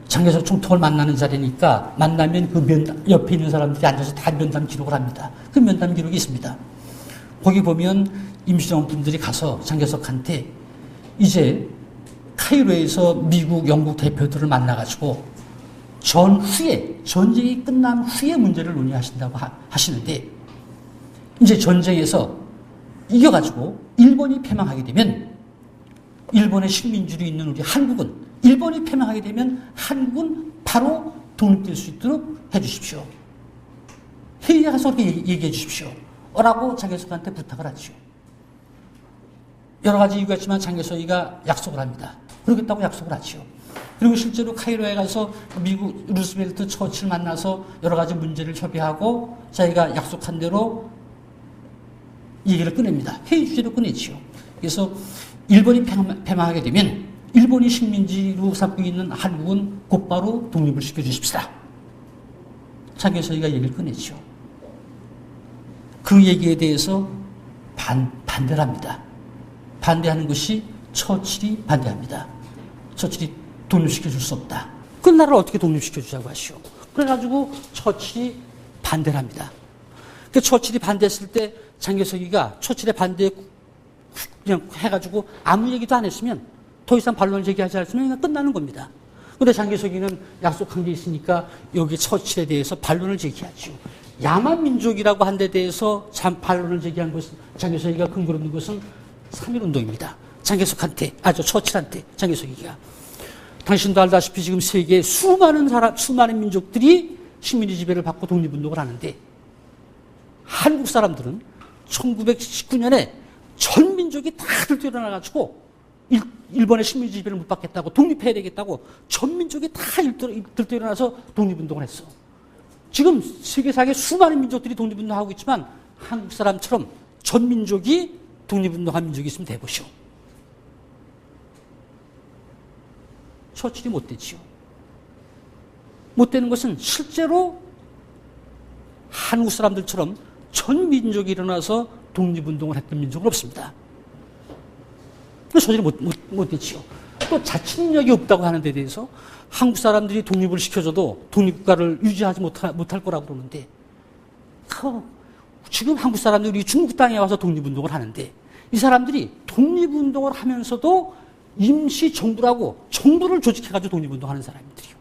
장개석 총통을 만나는 자리니까 만나면 그 옆에 있는 사람들이 앉아서 다 면담 기록을 합니다. 그 면담 기록이 있습니다. 거기 보면 임시정부 분들이 가서 장개석한테 이제 카이로에서 미국, 영국 대표들을 만나가지고 전쟁이 끝난 후에 문제를 논의하신다고 하시는데 이제 전쟁에서 이겨가지고 일본이 패망하게 되면 일본의 식민지로 있는 우리 한국은 일본이 패망하게 되면 한국은 바로 독립될 수 있도록 해주십시오. 회의에 가서 그렇게 얘기해 주십시오. 라고 장개석한테 부탁을 하죠. 여러 가지 이유가 있지만 장개석이가 약속을 합니다. 그러겠다고 약속을 하죠. 그리고 실제로 카이로에 가서 미국 루스벨트 처칠 만나서 여러 가지 문제를 협의하고 자기가 약속한 대로 얘기를 꺼냅니다. 회의 주제를 꺼내지요. 그래서 일본이 패망하게 되면 일본이 식민지로 삼고 있는 한국은 곧바로 독립을 시켜주십시다. 장개석이가 얘기를 꺼내죠. 그 얘기에 대해서 반대를 합니다. 반대하는 것이 처칠이 반대합니다. 처칠이 독립시켜줄 수 없다. 그 나라를 어떻게 독립시켜주자고 하시오. 그래가지고 처칠이 반대를 합니다. 그 처칠이 반대했을 때 장개석이가 처칠의 반대에 그냥 해가지고 아무 얘기도 안 했으면 더 이상 반론을 제기하지 않았으면 그냥 끝나는 겁니다. 그런데 장개석이는 약속한 게 있으니까 여기 처칠에 대해서 반론을 제기하죠. 야만민족이라고 한 데 대해서 반론을 제기한 것은 장개석이가 근거로 둔 것은 3.1운동입니다. 처칠한테 장개석이가. 당신도 알다시피 지금 세계에 수많은 민족들이 식민지 지배를 받고 독립운동을 하는데 한국 사람들은 1919년에 전 민족이 다 들떠일어나가지고 일본의 식민지 지배를 못 받겠다고 독립해야 되겠다고 전 민족이 다 들떠일어나서 독립운동을 했어. 지금 세계사의 수많은 민족들이 독립운동하고 있지만 한국 사람처럼 전 민족이 독립운동한 민족이 있으면 대보시오. 처칠이 못 되지요. 못 되는 것은 실제로 한국 사람들처럼 전 민족이 일어나서 독립운동을 했던 민족은 없습니다. 소지를 못했지요. 또 자치능력이 없다고 하는 데 대해서 한국 사람들이 독립을 시켜줘도 독립국가를 유지하지 못할 거라고 그러는데, 지금 한국 사람들이 중국 땅에 와서 독립운동을 하는데, 이 사람들이 독립운동을 하면서도 임시 정부라고 정부를 조직해가지고 독립운동하는 사람들이요.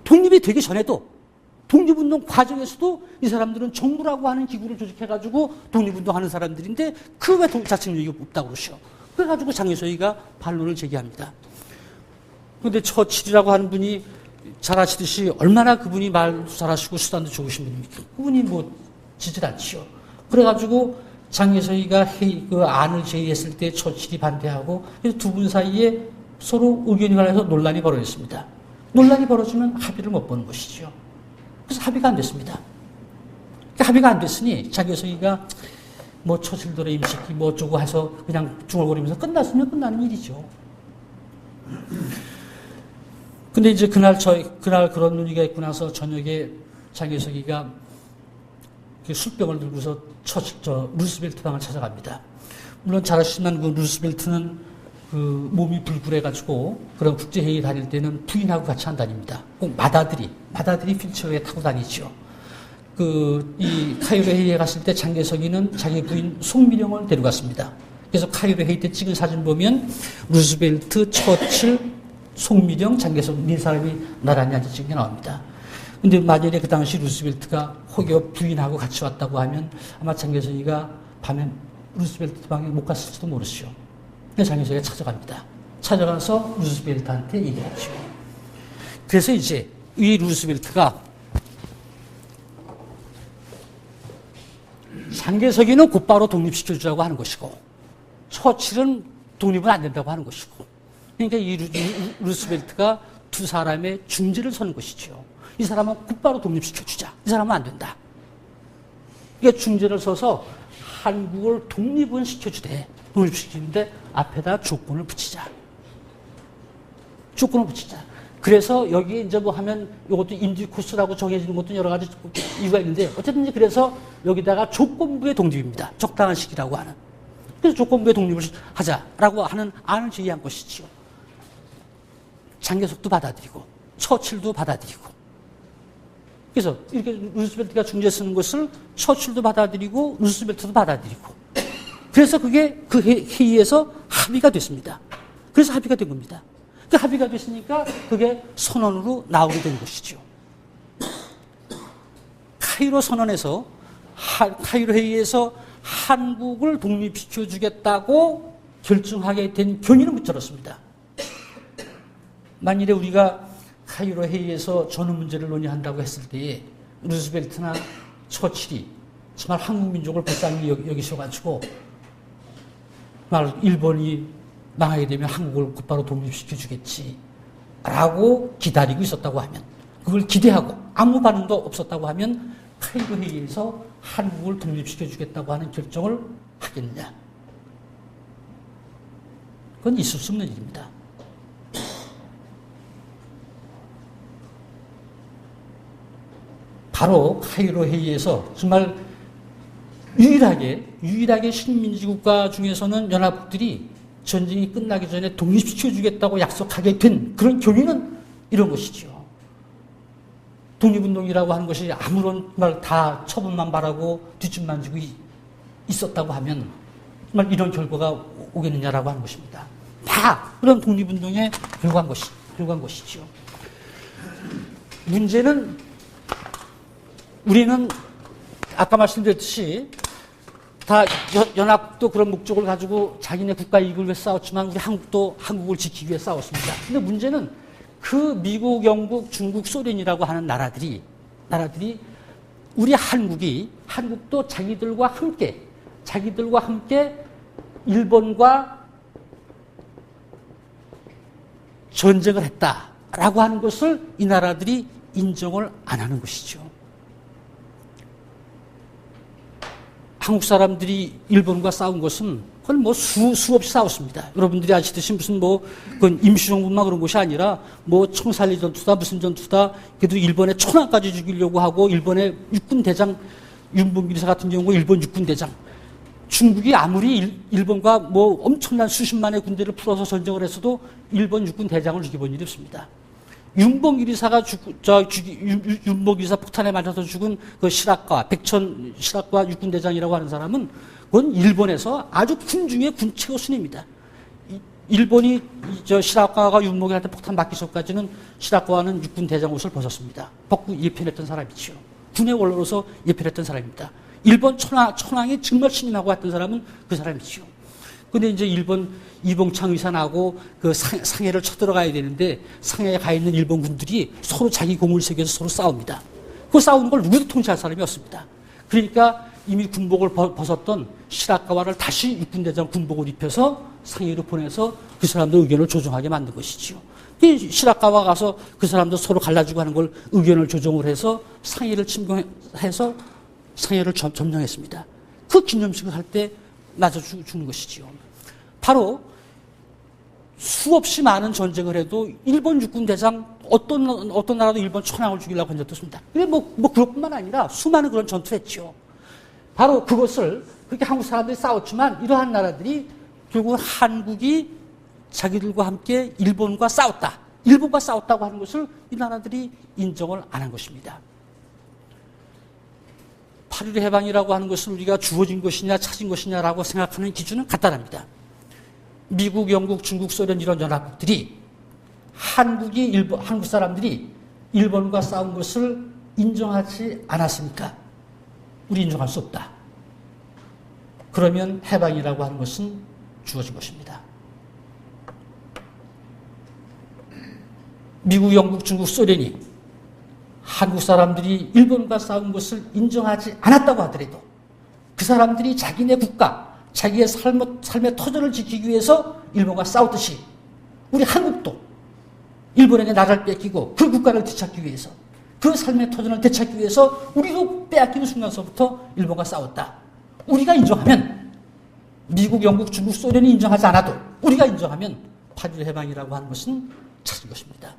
독립이 되기 전에도 독립운동 과정에서도 이 사람들은 정부라고 하는 기구를 조직해가지고 독립운동하는 사람들인데 그 왜 자치능력이 없다고 그러시오. 그래가지고 장혜소희가 반론을 제기합니다. 그런데 처칠이라고 하는 분이 잘 아시듯이 얼마나 그분이 말도 잘하시고 수단도 좋으신 분입니까? 그분이 뭐 지질 않지요. 그래가지고 장혜소희가 그 안을 제의했을 때 처칠이 반대하고 그래서 두 분 사이에 서로 의견이 갈라서 논란이 벌어졌습니다. 논란이 벌어지면 합의를 못 보는 것이죠. 그래서 합의가 안 됐습니다. 합의가 안 됐으니 장혜소희가 뭐 처칠들의 임시기 뭐 어쩌고 해서 그냥 중얼거리면서 끝났으면 끝나는 일이죠. 근데 이제 그날 그런 논의가 있고 나서 저녁에 장혜석이가 술병을 들고서 루스벨트 방을 찾아갑니다. 물론 잘 아시지만 그 루스벨트는 그 몸이 불굴해가지고 그런 국제회의 다닐 때는 부인하고 같이 안 다닙니다. 꼭 마다들이 휠체어에 타고 다니죠. 이 카이로 회의에 갔을 때 장혜석이는 자기 부인 송미령을 데려갔습니다. 그래서 카이로 회의 때 찍은 사진 보면 루스벨트, 처칠, 송미령, 장혜석 네 사람이 나란히 앉아 찍은 게 나옵니다. 근데 만약에 그 당시 루스벨트가 혹여 부인하고 같이 왔다고 하면 아마 장혜석이가 밤에 루스벨트 방에 못 갔을지도 모르시오. 그래서 장혜석이가 찾아갑니다. 찾아가서 루스벨트한테 얘기를 하죠. 그래서 이제 이 루스벨트가 장혜석이는 곧바로 독립시켜주자고 하는 것이고 처칠은 독립은 안 된다고 하는 것이고, 그러니까 이 루스벨트가 두 사람의 중재를 서는 것이죠. 이 사람은 곧바로 독립시켜주자. 이 사람은 안 된다. 그러니까 중재를 서서 한국을 독립은 시켜주되 독립시키는데 앞에다 조건을 붙이자. 조건을 붙이자. 그래서 여기 이제 뭐 하면 이것도 인디 코스라고 정해지는 것도 여러 가지 이유가 있는데 어쨌든 그래서 여기다가 조건부의 독립입니다. 적당한 시기라고 하는. 그래서 조건부의 독립을 하자라고 하는 안을 제기한 것이지요. 장혜석도 받아들이고 처칠도 받아들이고. 그래서 이렇게 루스벨트가 중재 쓰는 것을 처칠도 받아들이고 루스벨트도 받아들이고. 그래서 그게 그 회의에서 합의가 됐습니다. 그래서 합의가 된 겁니다. 그 합의가 됐으니까 그게 선언으로 나오게 된 것이죠. 카이로 선언에서 카이로 회의에서 한국을 독립시켜주겠다고 결정하게 된 경위는 무엇이었습니다. 만일에 우리가 카이로 회의에서 전후 문제를 논의한다고 했을 때에 루스벨트나 처칠이 정말 한국 민족을 불쌍히 여기셔가지고 일본이 망하게 되면 한국을 곧바로 독립시켜주겠지 라고 기다리고 있었다고 하면, 그걸 기대하고 아무 반응도 없었다고 하면 카이로 회의에서 한국을 독립시켜주겠다고 하는 결정을 하겠느냐. 그건 있을 수 없는 일입니다. 바로 카이로 회의에서 정말 유일하게 식민지국가 중에서는 연합국들이 전쟁이 끝나기 전에 독립시켜주겠다고 약속하게 된 그런 경위는 이런 것이죠. 독립운동이라고 하는 것이 아무런 말 다 처분만 바라고 뒷짐만 지고 있었다고 하면 정말 이런 결과가 오겠느냐라고 하는 것입니다. 다 그런 독립운동에 결과한 것이죠. 문제는 우리는 아까 말씀드렸듯이 다 연합도 그런 목적을 가지고 자기네 국가 이익을 위해 싸웠지만 우리 한국도 한국을 지키기 위해 싸웠습니다. 근데 문제는 그 미국, 영국, 중국, 소련이라고 하는 나라들이 우리 한국도 자기들과 함께 일본과 전쟁을 했다라고 하는 것을 이 나라들이 인정을 안 하는 것이죠. 한국 사람들이 일본과 싸운 것은 그건 뭐 수없이 싸웠습니다. 여러분들이 아시듯이 무슨 그건 임시정부만 그런 것이 아니라 청산리 전투다 무슨 전투다, 그래도 일본의 천황까지 죽이려고 하고 일본의 육군 대장 윤봉길 사 같은 경우 일본 육군 대장 중국이 아무리 일본과 뭐 엄청난 수십만의 군대를 풀어서 전쟁을 했어도 일본 육군 대장을 죽여본 일이 없습니다. 윤봉기리사가 윤봉기리사 폭탄에 맞아서 죽은 그 백천 실학과 육군 대장이라고 하는 사람은 그건 일본에서 아주 군중의 군 최고 순입니다. 일본이 실학과가 윤봉기한테 폭탄 맞기 전까지는 실학과는 육군 대장 옷을 벗었습니다. 벗고 예편했던 사람이지요. 군의 원로로서 예편했던 사람입니다. 일본 천황이 정말 신임하고 왔던 사람은 그 사람이지요. 근데 이제 일본 이봉창 의사나고 그 상해를 쳐들어가야 되는데 상해에 가 있는 일본 군들이 서로 자기 공을 새겨서 서로 싸웁니다. 그 싸우는 걸 누구도 통치할 사람이 없습니다. 그러니까 이미 군복을 벗었던 시라카와를 다시 육군대장 군복을 입혀서 상해로 보내서 그 사람들 의견을 조정하게 만든 것이지요. 시라카와 가서 그 사람들 서로 갈라주고 하는 걸 의견을 조정을 해서 상해를 침공해서 상해를 점령했습니다. 그 기념식을 할 때 맞아 죽는 것이지요. 바로 수없이 많은 전쟁을 해도 일본 육군 대장 어떤 나라도 일본 천황을 죽이려고 한 적도 없습니다. 뭐 그것뿐만 아니라 수많은 그런 전투를 했죠. 바로 그것을 그렇게 한국 사람들이 싸웠지만 이러한 나라들이 결국 한국이 자기들과 함께 일본과 싸웠다고 하는 것을 이 나라들이 인정을 안 한 것입니다. 8.15 해방이라고 하는 것을 우리가 주어진 것이냐 찾은 것이냐라고 생각하는 기준은 간단합니다. 미국, 영국, 중국, 소련 이런 연합국들이 한국 사람들이 일본과 싸운 것을 인정하지 않았으니까 우리 인정할 수 없다. 그러면 해방이라고 하는 것은 주어진 것입니다. 미국, 영국, 중국, 소련이 한국 사람들이 일본과 싸운 것을 인정하지 않았다고 하더라도 그 사람들이 자기네 국가, 자기의 삶의 터전을 지키기 위해서 일본과 싸웠듯이 우리 한국도 일본에게 나라를 뺏기고 그 국가를 되찾기 위해서 그 삶의 터전을 되찾기 위해서 우리도 빼앗기는 순간서부터 일본과 싸웠다. 우리가 인정하면 미국, 영국, 중국, 소련이 인정하지 않아도 우리가 인정하면 8.15 해방이라고 하는 것은 찾은 것입니다.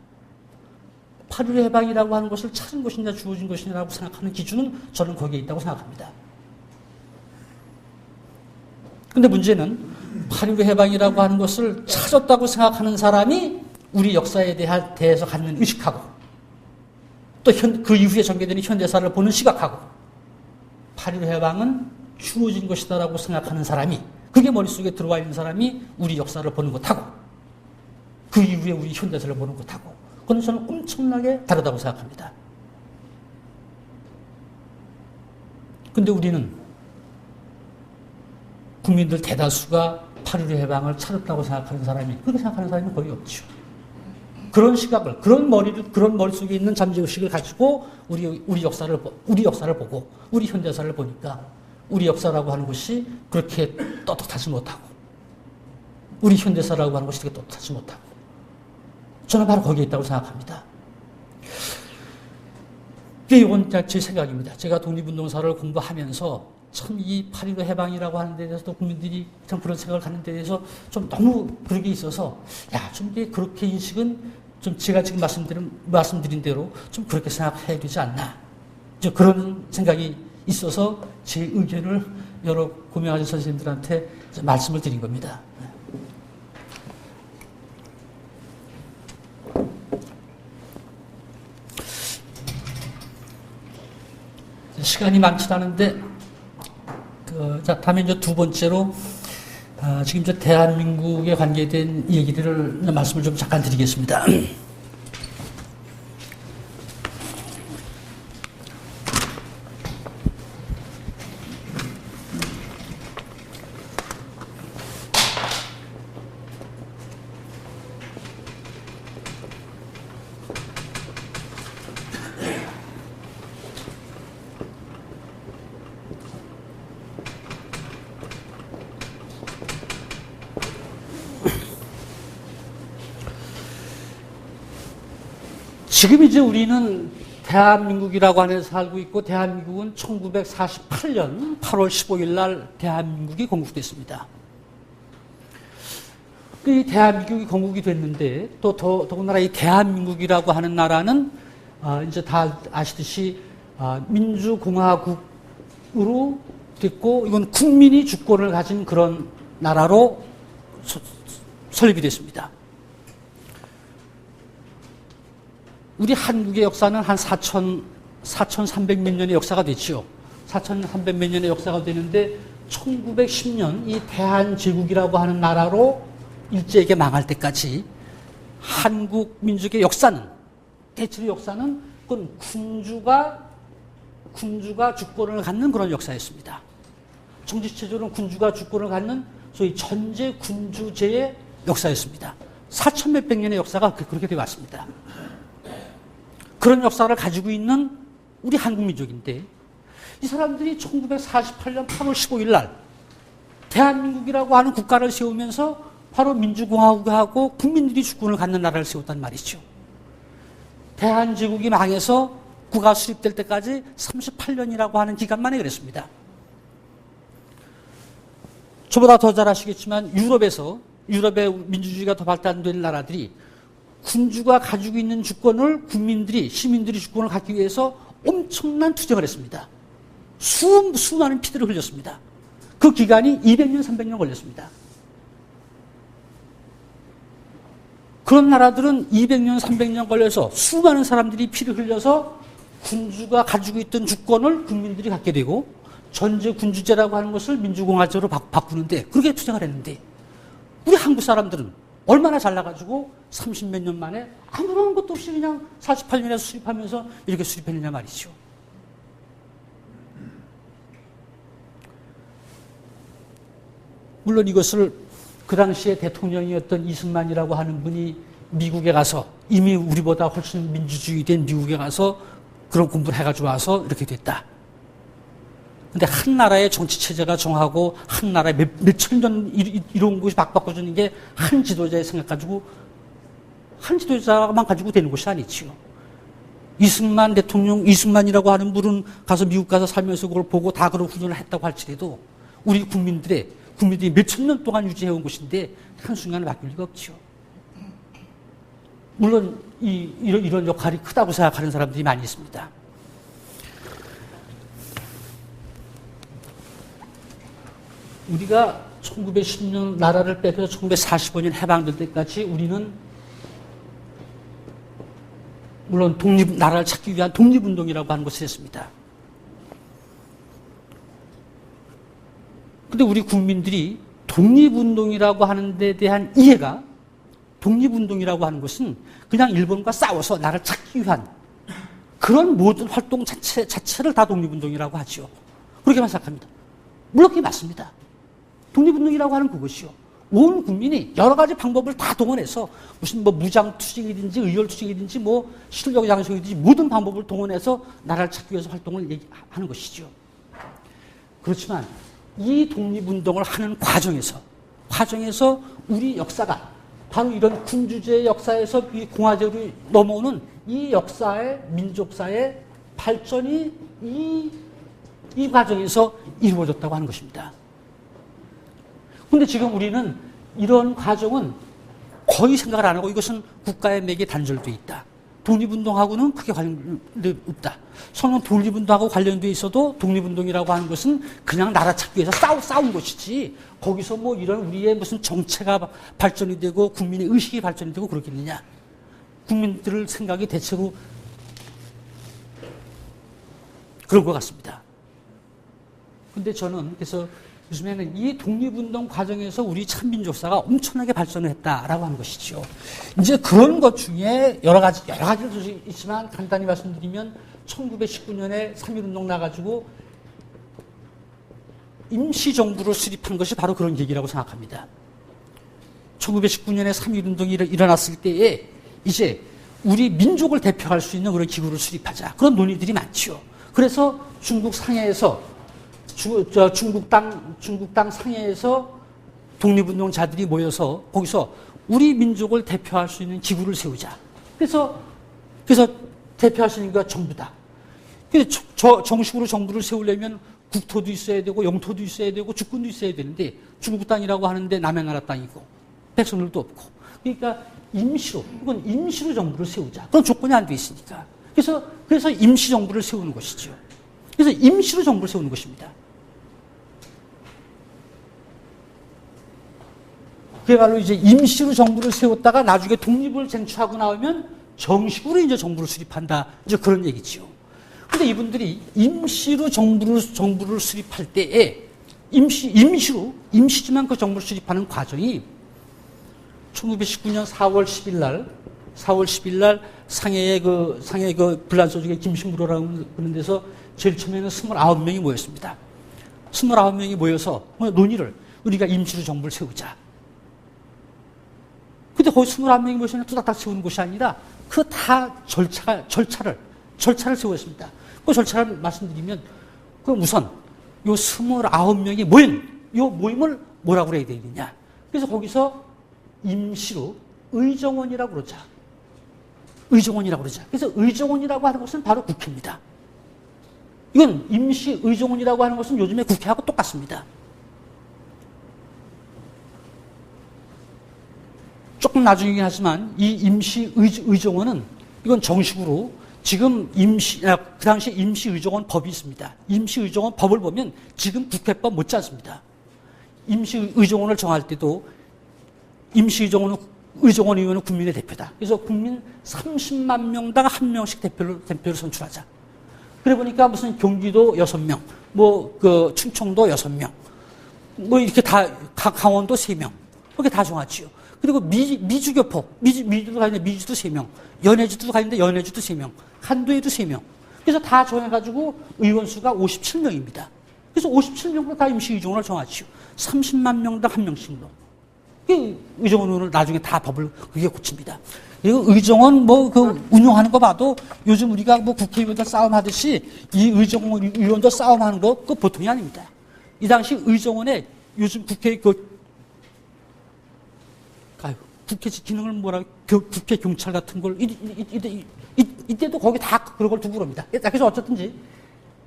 8.15 해방이라고 하는 것을 찾은 것이냐 주어진 것이냐라고 생각하는 기준은 저는 거기에 있다고 생각합니다. 근데 문제는 8.15 해방이라고 하는 것을 찾았다고 생각하는 사람이 우리 역사에 대해서 갖는 의식하고 또 그 이후에 전개되는 현대사를 보는 시각하고 8.15 해방은 주어진 것이다라고 생각하는 사람이 그게 머릿속에 들어와 있는 사람이 우리 역사를 보는 것하고 그 이후에 우리 현대사를 보는 것하고 그건 저는 엄청나게 다르다고 생각합니다. 근데 우리는 국민들 대다수가 8.15 해방을 찾았다고 생각하는 사람이 그렇게 생각하는 사람이 거의 없죠. 그런 시각을 그런 머릿속에 있는 잠재의식을 가지고 우리 역사를 보고 우리 현대사를 보니까 우리 역사라고 하는 것이 그렇게 떳떳하지 못하고 우리 현대사라고 하는 것이 되게 떳떳하지 못하고 저는 바로 거기에 있다고 생각합니다. 이건 제 생각입니다. 제가 독립운동사를 공부하면서 참 이 8.15 해방이라고 하는 데 대해서도 국민들이 참 그런 생각을 갖는 데 대해서 좀 너무 그런 게 있어서 좀 그렇게 인식은 좀 제가 지금 말씀드린 대로 좀 그렇게 생각해야 되지 않나. 이제 그런 생각이 있어서 제 의견을 여러 고명하신 선생님들한테 말씀을 드린 겁니다. 시간이 많지 않은데, 다음에 이제 두 번째로, 지금 이제 대한민국에 관계된 얘기들을 말씀을 좀 잠깐 드리겠습니다. 지금 이제 우리는 대한민국이라고 하는 데서 살고 있고, 대한민국은 1948년 8월 15일 날 대한민국이 건국됐습니다. 이 대한민국이 건국이 됐는데, 또 더군다나 이 대한민국이라고 하는 나라는, 이제 다 아시듯이, 민주공화국으로 됐고 이건 국민이 주권을 가진 그런 나라로 설립이 됐습니다. 우리 한국의 역사는 한 4,300몇 년의 역사가 됐죠. 4,300몇 년의 역사가 되는데 1910년 이 대한제국이라고 하는 나라로 일제에게 망할 때까지 한국 민족의 역사는, 대체로 역사는 그건 군주가 주권을 갖는 그런 역사였습니다. 정치체제로는 군주가 주권을 갖는 소위 전제 군주제의 역사였습니다. 4,몇백 년의 역사가 그렇게 되어 왔습니다. 그런 역사를 가지고 있는 우리 한국 민족인데 이 사람들이 1948년 8월 15일 날 대한민국이라고 하는 국가를 세우면서 바로 민주공화국하고 국민들이 주권을 갖는 나라를 세웠단 말이죠. 대한제국이 망해서 국가 수립될 때까지 38년이라고 하는 기간 만에 그랬습니다. 저보다 더 잘 아시겠지만 유럽의 민주주의가 더 발달된 나라들이 군주가 가지고 있는 주권을 시민들이 주권을 갖기 위해서 엄청난 투쟁을 했습니다. 수많은 피들을 흘렸습니다. 그 기간이 200년, 300년 걸렸습니다. 그런 나라들은 200년, 300년 걸려서 수많은 사람들이 피를 흘려서 군주가 가지고 있던 주권을 국민들이 갖게 되고 전제 군주제라고 하는 것을 민주공화제로 바꾸는데 그렇게 투쟁을 했는데 우리 한국 사람들은 얼마나 잘나가지고 30몇 년 만에 아무런 것도 없이 그냥 48년에 수립하면서 이렇게 수립했느냐 말이죠. 물론 이것을 그 당시에 대통령이었던 이승만이라고 하는 분이 미국에 가서 이미 우리보다 훨씬 민주주의된 미국에 가서 그런 공부를 해가지고 와서 이렇게 됐다. 근데 한 나라의 정치체제가 정하고 한 나라에 몇천 년 이런 것이 바꿔주는 게 한 지도자의 생각 가지고 한 지도자만 가지고 되는 것이 아니지요. 이승만이라고 하는 분은 가서 미국 가서 살면서 그걸 보고 다 그런 훈련을 했다고 할지라도 우리 국민들이 몇천 년 동안 유지해온 것인데 한순간에 바뀔 리가 없죠. 물론 이런 역할이 크다고 생각하는 사람들이 많이 있습니다. 우리가 1910년 나라를 뺏겨서 1945년 해방될 때까지 우리는 물론 나라를 찾기 위한 독립운동이라고 하는 것을 했습니다. 근데 우리 국민들이 독립운동이라고 하는 데 대한 이해가 독립운동이라고 하는 것은 그냥 일본과 싸워서 나라를 찾기 위한 그런 모든 활동 자체를 다 독립운동이라고 하죠. 그렇게만 생각합니다. 물론 그게 맞습니다. 독립운동이라고 하는 그것이요. 온 국민이 여러 가지 방법을 다 동원해서 무슨 무장투쟁이든지 의열투쟁이든지 실력 양성이든지 모든 방법을 동원해서 나라를 찾기 위해서 활동을 하는 것이죠. 그렇지만 이 독립운동을 하는 과정에서 우리 역사가 바로 이런 군주제의 역사에서 이 공화제로 넘어오는 이 역사의 민족사의 발전이 이 과정에서 이루어졌다고 하는 것입니다. 그런데 지금 우리는 이런 과정은 거의 생각을 안 하고 이것은 국가의 맥에 단절되어 있다. 독립운동하고는 크게 관련이 없다. 설령 독립운동하고 관련되어 있어도 독립운동이라고 하는 것은 그냥 나라 찾기 위해서 싸운 것이지 거기서 이런 우리의 무슨 정체가 발전이 되고 국민의 의식이 발전이 되고 그렇겠느냐. 국민들의 생각이 대체로 그런 것 같습니다. 근데 저는 그래서 요즘에는 이 독립운동 과정에서 우리 참민족사가 엄청나게 발전을 했다라고 하는 것이죠. 이제 그런 것 중에 여러 가지도 있지만 간단히 말씀드리면 1919년에 3.1운동 나가지고 임시정부를 수립한 것이 바로 그런 얘기라고 생각합니다. 1919년에 3.1운동이 일어났을 때에 이제 우리 민족을 대표할 수 있는 그런 기구를 수립하자. 그런 논의들이 많죠. 그래서 중국 상해에서 중국 땅 상해에서 독립운동자들이 모여서 거기서 우리 민족을 대표할 수 있는 기구를 세우자. 그래서 대표할 수 있는 게 정부다. 그래서 정식으로 정부를 세우려면 국토도 있어야 되고 영토도 있어야 되고 주권도 있어야 되는데 중국 땅이라고 하는데 남의 나라 땅이고 백성들도 없고. 그러니까 이건 임시로 정부를 세우자. 그런 조건이 안 돼 있으니까. 그래서 임시 정부를 세우는 것이죠. 그래서 임시로 정부를 세우는 것입니다. 그야말로 이제 임시로 정부를 세웠다가 나중에 독립을 쟁취하고 나오면 정식으로 이제 정부를 수립한다. 이제 그런 얘기지요. 근데 이분들이 임시로 정부를 수립할 때에 임시지만 그 정부를 수립하는 과정이 1919년 4월 10일 날 상해의 그 불란서족의 김신부로라는 그런 데서 제일 처음에는 29명이 모였습니다. 29명이 모여서 논의를 우리가 임시로 정부를 세우자. 근데 거기 29명이 모여서 뚜닥닥 세우는 것이 아니라 그 다 절차를 세웠습니다. 그 절차를 말씀드리면 그럼 우선 요 29명이 모인 요 모임을 뭐라고 해야 되느냐. 그래서 거기서 임시로 의정원이라고 그러자. 그래서 의정원이라고 하는 것은 바로 국회입니다. 이건 임시 의정원이라고 하는 것은 요즘에 국회하고 똑같습니다. 조금 나중이긴 하지만 이 임시 의정원은 이건 정식으로 지금 그 당시 임시 의정원 법이 있습니다. 임시 의정원 법을 보면 지금 국회법 못지않습니다. 임시 의정원을 정할 때도 임시 의정원 의원은 국민의 대표다. 그래서 국민 30만 명당 한 명씩 대표를 선출하자. 그래 보니까 무슨 경기도 6명, 그 충청도 6명, 이렇게 다 강원도 3명, 그렇게 다 정하지요. 그리고 미주교포, 미주도 가 있는데 미주도 3명, 연해주도 가 있는데 연해주도 3명, 한도에도 3명. 그래서 다 정해가지고 의원 수가 57명입니다. 그래서 57명으로 다 임시의정원을 정하지요. 30만 명당 한 명씩으로. 의정원 의원을 나중에 다 법을 그게 고칩니다. 그리고 의정원 운영하는 거 봐도 요즘 우리가 국회의원들 싸움하듯이 이 의정원 의원들 싸움하는 거 그 보통이 아닙니다. 이 당시 의정원에 요즘 국회 국회 기능을 국회 경찰 같은 걸 이때도 거기 다 그런 걸 두고 그럽니다. 그래서 어쨌든지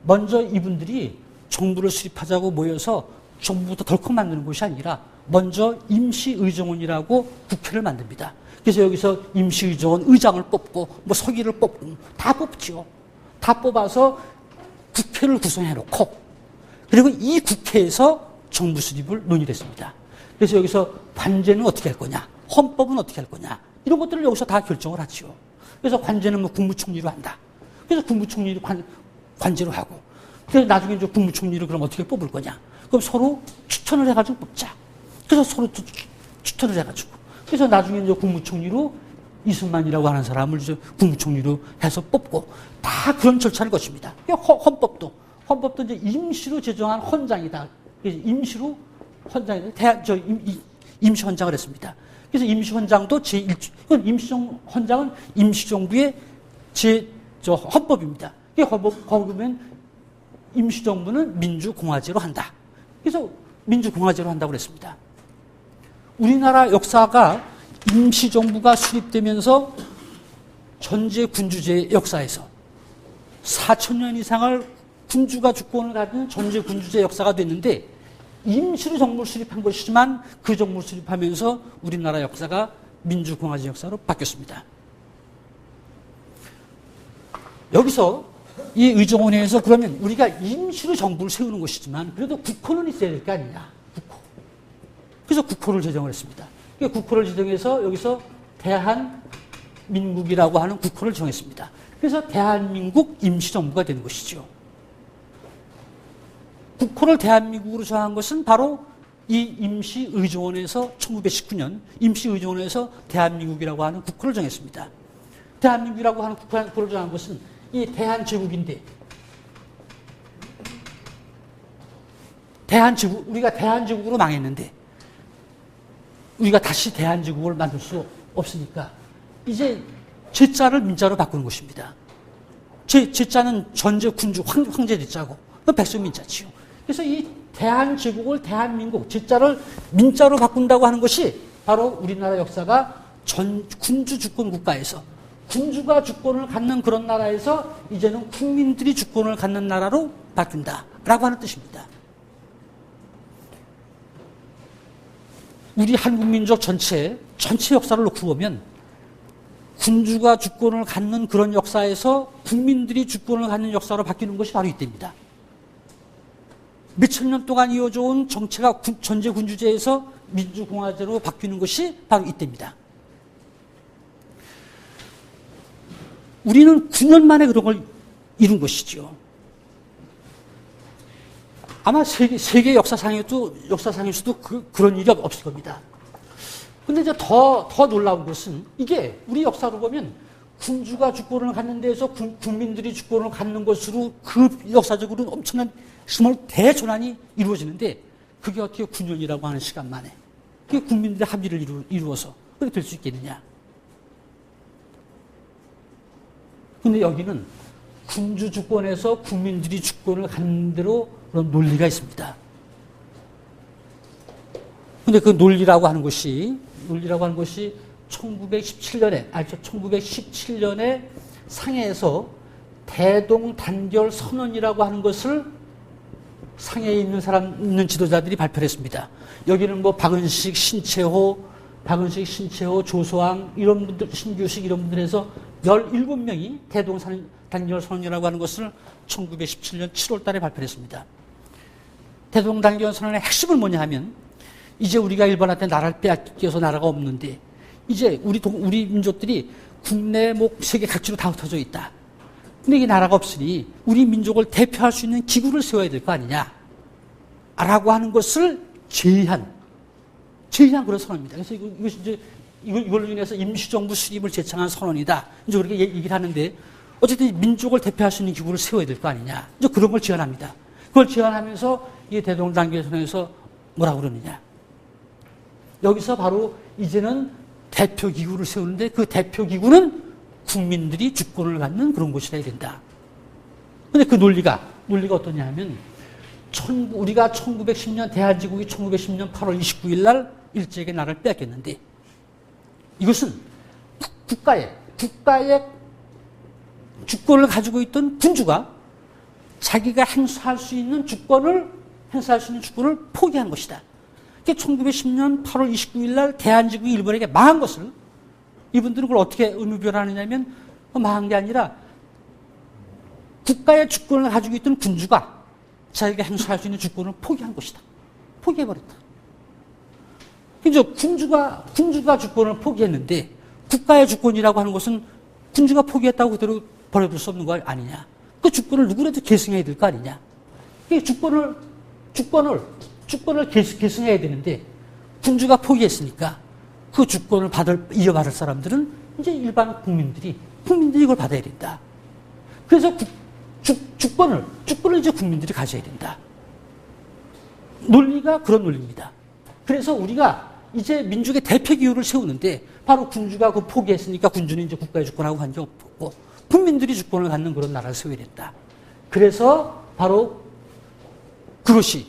먼저 이분들이 정부를 수립하자고 모여서 정부부터 덜컥 만드는 것이 아니라 먼저 임시의정원이라고 국회를 만듭니다. 그래서 여기서 임시의정원 의장을 뽑고 서기를 뽑고 다 뽑죠. 다 뽑아서 국회를 구성해놓고 그리고 이 국회에서 정부 수립을 논의를 했습니다. 그래서 여기서 관제는 어떻게 할 거냐, 헌법은 어떻게 할 거냐 이런 것들을 여기서 다 결정을 하죠. 그래서 관제는 국무총리로 한다. 그래서 국무총리를 관제로 하고 그래서 나중에 이제 국무총리를 그럼 어떻게 뽑을 거냐. 그럼 서로 추천을 해가지고 뽑자. 그래서 서로 추천을 해가지고. 그래서 나중에 이제 국무총리로 이승만이라고 하는 사람을 이제 국무총리로 해서 뽑고 다 그런 절차를 거칩니다. 헌법도 이제 임시로 제정한 헌장이다. 그래서 임시로 헌장이다. 임시 헌장을 했습니다. 그래서 임시 헌장도 헌장은 임시정부의 헌법입니다. 거기면 임시정부는 민주공화제로 한다. 그래서 민주공화제로 한다고 그랬습니다. 우리나라 역사가 임시정부가 수립되면서 전제 군주제 역사에서 4,000년 이상을 군주가 주권을 가진 전제 군주제 역사가 됐는데 임시로 정부를 수립한 것이지만 그 정부를 수립하면서 우리나라 역사가 민주공화제 역사로 바뀌었습니다. 여기서 이 의정원에서 그러면 우리가 임시로 정부를 세우는 것이지만 그래도 국호는 있어야 될 거 아니냐. 국호. 그래서 국호를 제정을 했습니다. 국호를 제정해서 여기서 대한민국이라고 하는 국호를 정했습니다. 그래서 대한민국 임시정부가 되는 것이죠. 국호를 대한민국으로 정한 것은 바로 이 임시의정원에서 1919년 임시의정원에서 대한민국이라고 하는 국호를 정했습니다. 대한민국이라고 하는 국호를 정한 것은 이 대한제국인데 우리가 대한제국으로 망했는데 우리가 다시 대한제국을 만들 수 없으니까 이제 제자를 민자로 바꾸는 것입니다. 제자는 전제 군주 황제 제자고 백성 민자지요. 그래서 이 대한제국을 대한민국 제자를 민자로 바꾼다고 하는 것이 바로 우리나라 역사가 군주 주권 국가에서 군주가 주권을 갖는 그런 나라에서 이제는 국민들이 주권을 갖는 나라로 바뀐다라고 하는 뜻입니다. 우리 한국민족 전체 역사를 놓고 보면 군주가 주권을 갖는 그런 역사에서 국민들이 주권을 갖는 역사로 바뀌는 것이 바로 이때입니다. 몇천 년 동안 이어져 온 정체가 전제 군주제에서 민주공화제로 바뀌는 것이 바로 이때입니다. 우리는 9년 만에 그런 걸 이룬 것이죠. 아마 세계 역사상에서도 그런 일이 없을 겁니다. 근데 이제 더 놀라운 것은 이게 우리 역사로 보면 군주가 주권을 갖는 데에서 국민들이 주권을 갖는 것으로 그 역사적으로는 엄청난 정말 대전환이 이루어지는데 그게 어떻게 9년이라고 하는 시간 만에 그게 국민들의 합의를 이루어서 그렇게 될 수 있겠느냐. 근데 여기는 군주 주권에서 국민들이 주권을 갖는 대로 그런 논리가 있습니다. 근데 그 논리라고 하는 것이 1917년에 상해에서 대동단결 선언이라고 하는 것을 상해에 있는 지도자들이 발표를 했습니다. 여기는 뭐 박은식, 신채호, 조소왕 이런 분들, 신규식 이런 분들에서 17명이 대동단결 선언이라고 하는 것을 1917년 7월 달에 발표를 했습니다. 대동단결 선언의 핵심은 뭐냐 하면 이제 우리가 일본한테 나라를 빼앗겨서 나라가 없는데 이제 우리 민족들이 국내 세계 각지로 다 흩어져 있다. 근데 이게 나라가 없으니 우리 민족을 대표할 수 있는 기구를 세워야 될 거 아니냐. 라고 하는 것을 제의한 그런 선언입니다. 그래서 이것이 이제 이걸로 인해서 임시정부 수립을 제창한 선언이다. 이제 그렇게 얘기를 하는데 어쨌든 민족을 대표할 수 있는 기구를 세워야 될 거 아니냐. 이제 그런 걸 제안합니다. 그걸 제안하면서 이 대동단결선언에서 뭐라고 그러느냐. 여기서 바로 이제는 대표기구를 세우는데 그 대표기구는 국민들이 주권을 갖는 그런 곳이라 해야 된다. 근데 그 논리가 어떠냐 하면 우리가 1910년 대한제국이 1910년 8월 29일 날 일제에게 나라를 빼앗겼는데 이것은 국가의 주권을 가지고 있던 군주가 자기가 행사할 수 있는 주권을 포기한 것이다. 1910년 8월 29일 날 대한제국이 일본에게 망한 것을 이분들은 그걸 어떻게 의미표현하느냐면 망한 게 아니라 국가의 주권을 가지고 있던 군주가 자기가 행사할 수 있는 주권을 포기한 것이다. 포기해버렸다. 이제 군주가 주권을 포기했는데 국가의 주권이라고 하는 것은 군주가 포기했다고 그대로 버려둘 수 없는 거 아니냐. 그 주권을 누구라도 계승해야 될 거 아니냐. 주권을 계승해야 되는데 군주가 포기했으니까 그 주권을 이어받을 사람들은 이제 일반 국민들이 이걸 받아야 된다. 그래서 주권을 이제 국민들이 가져야 된다. 논리가 그런 논리입니다. 그래서 우리가 이제 민족의 대표 기구를 세우는데 바로 군주가 그 포기했으니까 군주는 이제 국가의 주권하고 관계없고 국민들이 주권을 갖는 그런 나라를 세워야 된다. 그래서 바로 그것이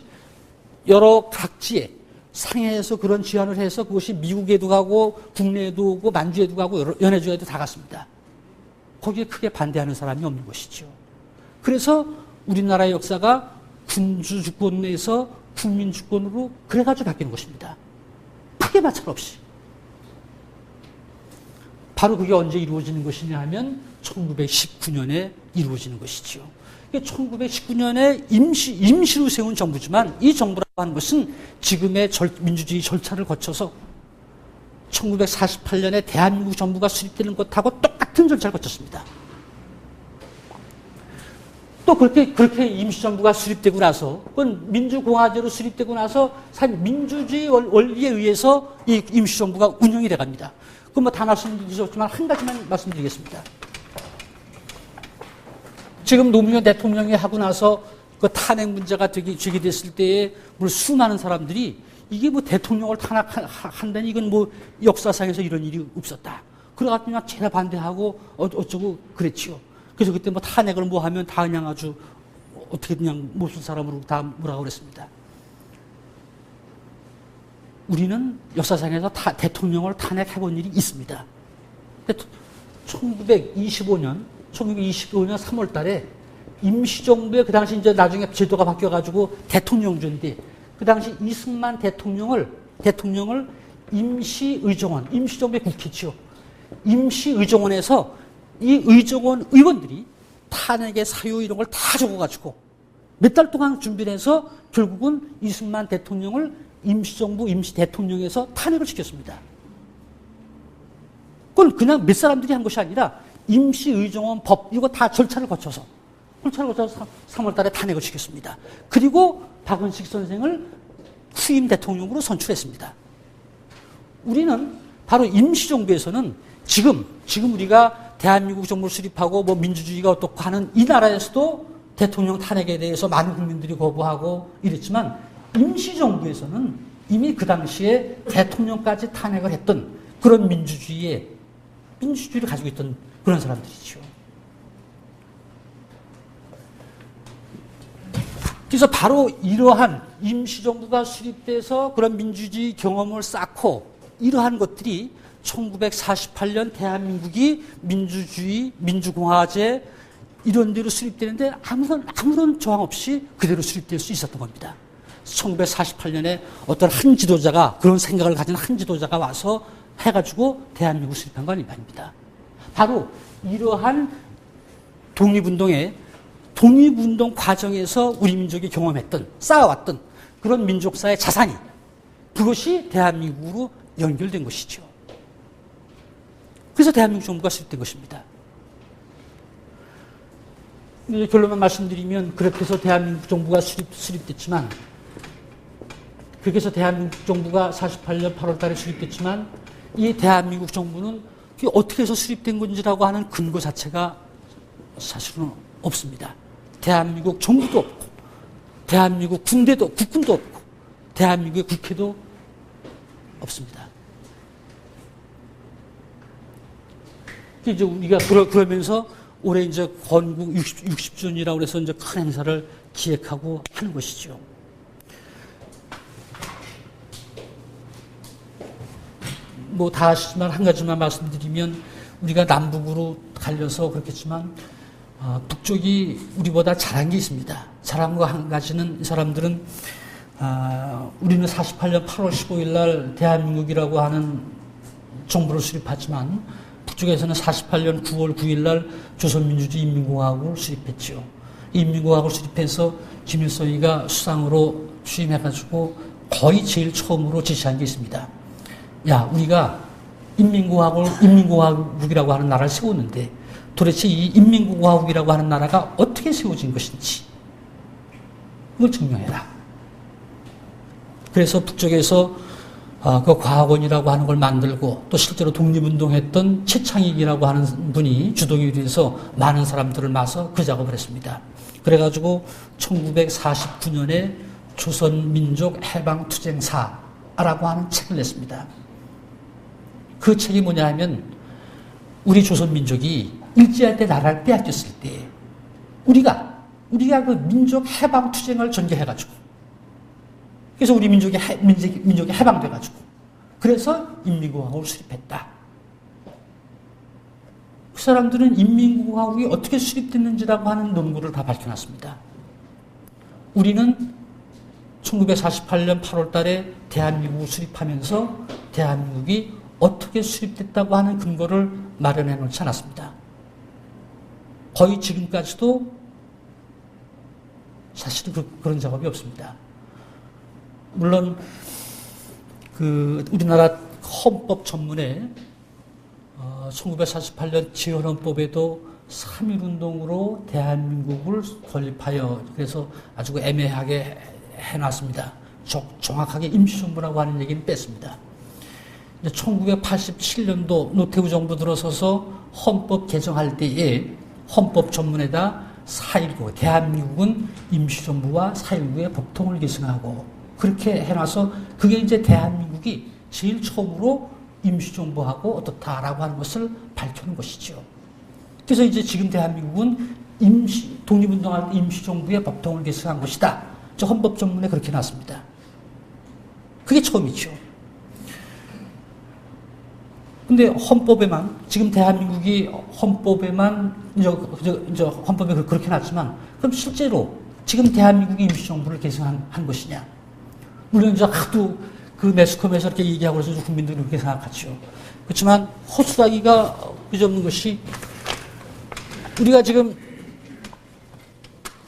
여러 각지에 상해에서 그런 제안을 해서 그것이 미국에도 가고 국내에도 오고 만주에도 가고 연해주에도 다 갔습니다. 거기에 크게 반대하는 사람이 없는 것이죠. 그래서 우리나라의 역사가 군주 주권에서 국민 주권으로 그래가지고 바뀌는 것입니다. 크게 마찰 없이. 바로 그게 언제 이루어지는 것이냐 하면 1919년에 이루어지는 것이죠. 1919년에 임시로 세운 정부지만 이 정부라고 하는 것은 지금의 민주주의 절차를 거쳐서 1948년에 대한민국 정부가 수립되는 것하고 똑같은 절차를 거쳤습니다. 또 그렇게 임시정부가 수립되고 나서, 그건 민주공화제로 수립되고 나서 사실 민주주의 원리에 의해서 이 임시정부가 운영이 돼 갑니다. 그건 다 말씀드리셨지만 한 가지만 말씀드리겠습니다. 지금 노무현 대통령이 하고 나서 그 탄핵 문제가 제기됐을 때에 수많은 사람들이 이게 대통령을 탄핵한다니 이건 역사상에서 이런 일이 없었다. 그래가지고 그냥 제가 반대하고 어쩌고 그랬지요. 그래서 그때 탄핵을 하면 다 그냥 아주 어떻게 그냥 못쓸 사람으로 다 뭐라고 그랬습니다. 우리는 역사상에서 대통령을 탄핵해본 일이 있습니다. 1925년 3월 달에 임시정부에 그 당시 이제 나중에 제도가 바뀌어가지고 대통령제인데 그 당시 이승만 대통령을 임시정부의 국회죠. 임시의정원에서 이 의정원 의원들이 탄핵의 사유 이런 걸 다 적어가지고 몇 달 동안 준비를 해서 결국은 이승만 대통령을 임시정부, 임시대통령에서 탄핵을 시켰습니다. 그건 그냥 몇 사람들이 한 것이 아니라 임시의정원 법, 이거 다 절차를 거쳐서 3월 달에 탄핵을 시켰습니다. 그리고 박은식 선생을 후임 대통령으로 선출했습니다. 우리는 바로 임시정부에서는 지금 우리가 대한민국 정부를 수립하고 뭐 민주주의가 어떻고 하는 이 나라에서도 대통령 탄핵에 대해서 많은 국민들이 거부하고 이랬지만 임시정부에서는 이미 그 당시에 대통령까지 탄핵을 했던 그런 민주주의를 가지고 있던 그런 사람들이죠. 그래서 바로 이러한 임시정부가 수립돼서 그런 민주주의 경험을 쌓고 이러한 것들이 1948년 대한민국이 민주주의, 민주공화제 이런 데로 수립되는데 아무런 저항 없이 그대로 수립될 수 있었던 겁니다. 1948년에 어떤 한 지도자가 그런 생각을 가진 한 지도자가 와서 해가지고 대한민국 수립한 건 아닙니다. 바로 이러한 독립운동 과정에서 우리 민족이 경험했던, 쌓아왔던 그런 민족사의 자산이 그것이 대한민국으로 연결된 것이죠. 그래서 대한민국 정부가 수립된 것입니다. 결론만 말씀드리면 그렇게 해서 대한민국 정부가 수립됐지만 그렇게 해서 대한민국 정부가 48년 8월 달에 수립됐지만 이 대한민국 정부는 어떻게 해서 수립된 건지라고 하는 근거 자체가 사실은 없습니다. 대한민국 정부도 없고 대한민국 국군도 없고 대한민국의 국회도 없습니다. 이제 우리가 그러면서 올해 이제 건국 60주년이라고 해서 이제 큰 행사를 기획하고 하는 것이죠. 뭐 다 아시지만 한 가지만 말씀드리면 우리가 남북으로 갈려서 그렇겠지만 북쪽이 우리보다 잘한 게 있습니다. 잘한 거 한 가지는 이 사람들은 우리는 48년 8월 15일 날 대한민국이라고 하는 정부를 수립하지만 북쪽에서는 48년 9월 9일 날 조선민주주의 인민공화국을 수립했죠. 인민공화국을 수립해서 김일성이가 수상으로 취임해가지고 거의 제일 처음으로 지시한 게 있습니다. 야, 우리가 인민공화국이라고 하는 나라를 세웠는데 도대체 이 인민공화국이라고 하는 나라가 어떻게 세워진 것인지 그걸 증명해라. 그래서 북쪽에서 그 과학원이라고 하는 걸 만들고 또 실제로 독립운동했던 최창익이라고 하는 분이 주동이 돼서 많은 사람들을 모아서 그 작업을 했습니다. 그래가지고 1949년에 조선민족해방투쟁사라고 하는 책을 냈습니다. 그 책이 뭐냐 하면 우리 조선민족이 일제할 때 나라를 빼앗겼을 때 우리가 그 민족 해방투쟁을 전개해가지고 그래서 우리 민족이 해방돼가지고 그래서 인민공화국을 수립했다. 그 사람들은 인민공화국이 어떻게 수립됐는지라고 하는 논문을 다 밝혀놨습니다. 우리는 1948년 8월 달에 대한민국을 수립하면서 대한민국이 어떻게 수립됐다고 하는 근거를 마련해 놓지 않았습니다. 거의 지금까지도 사실은 그런 작업이 없습니다. 물론 우리나라 헌법 전문에 1948년 지원헌법에도 3.1운동으로 대한민국을 건립하여 그래서 아주 애매하게 해놨습니다. 정확하게 임시정부라고 하는 얘기는 뺐습니다. 1987년도 노태우 정부 들어서서 헌법 개정할 때에 헌법 전문에다 4.19 대한민국은 임시정부와 4.19의 법통을 계승하고 그렇게 해놔서 그게 이제 대한민국이 제일 처음으로 임시정부하고 어떻다라고 하는 것을 밝혀놓은 것이죠. 그래서 이제 지금 대한민국은 독립운동할 때 임시정부의 법통을 계승한 것이다. 저 헌법 전문에 그렇게 놨습니다. 그게 처음이죠. 근데 헌법에만, 지금 대한민국이 헌법에만, 헌법에 그렇게 놨지만, 그럼 실제로 지금 대한민국이 임시정부를 계승한 것이냐? 물론 이제 하도 그 매스컴에서 이렇게 얘기하고 그래서 국민들이 그렇게 생각하죠. 그렇지만 허술하기가 그지없는 것이 우리가 지금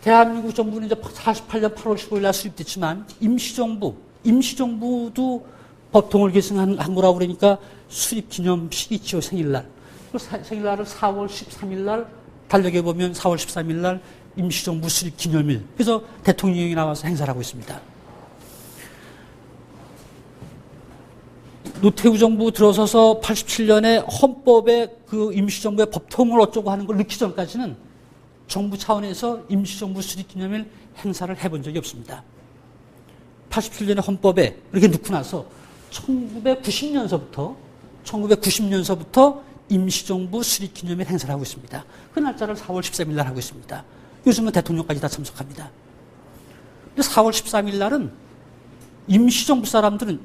대한민국 정부는 이제 48년 8월 15일 날 수립됐지만 임시정부도 법통을 계승한 거라고 그러니까 수립 기념식이죠, 생일날. 그 생일날을 4월 13일 날 달력에 보면 4월 13일 날 임시정부 수립 기념일. 그래서 대통령이 나와서 행사를 하고 있습니다. 노태우 정부 들어서서 87년에 헌법에 그 임시정부의 법통을 어쩌고 하는 걸 넣기 전까지는 정부 차원에서 임시정부 수립 기념일 행사를 해본 적이 없습니다. 87년에 헌법에 이렇게 넣고 나서 1990년서부터 임시정부 수립 기념일 행사를 하고 있습니다. 그 날짜를 4월 13일 날 하고 있습니다. 요즘은 대통령까지 다 참석합니다. 근데 4월 13일 날은 임시정부 사람들은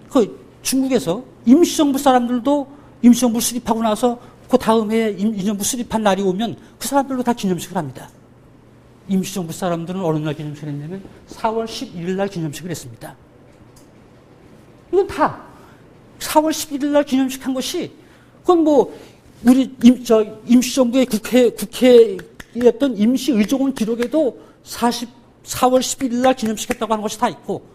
중국에서 임시정부 사람들도 임시정부 수립하고 나서 그 다음 해에 임시정부 수립한 날이 오면 그 사람들도 다 기념식을 합니다. 임시정부 사람들은 어느 날 기념식을 했냐면 4월 11일 날 기념식을 했습니다. 이건 다 4월 11일 날 기념식 한 것이 그건 뭐 우리 임시정부의 국회였던 임시의정원 기록에도 4월 11일 날 기념식했다고 하는 것이 다 있고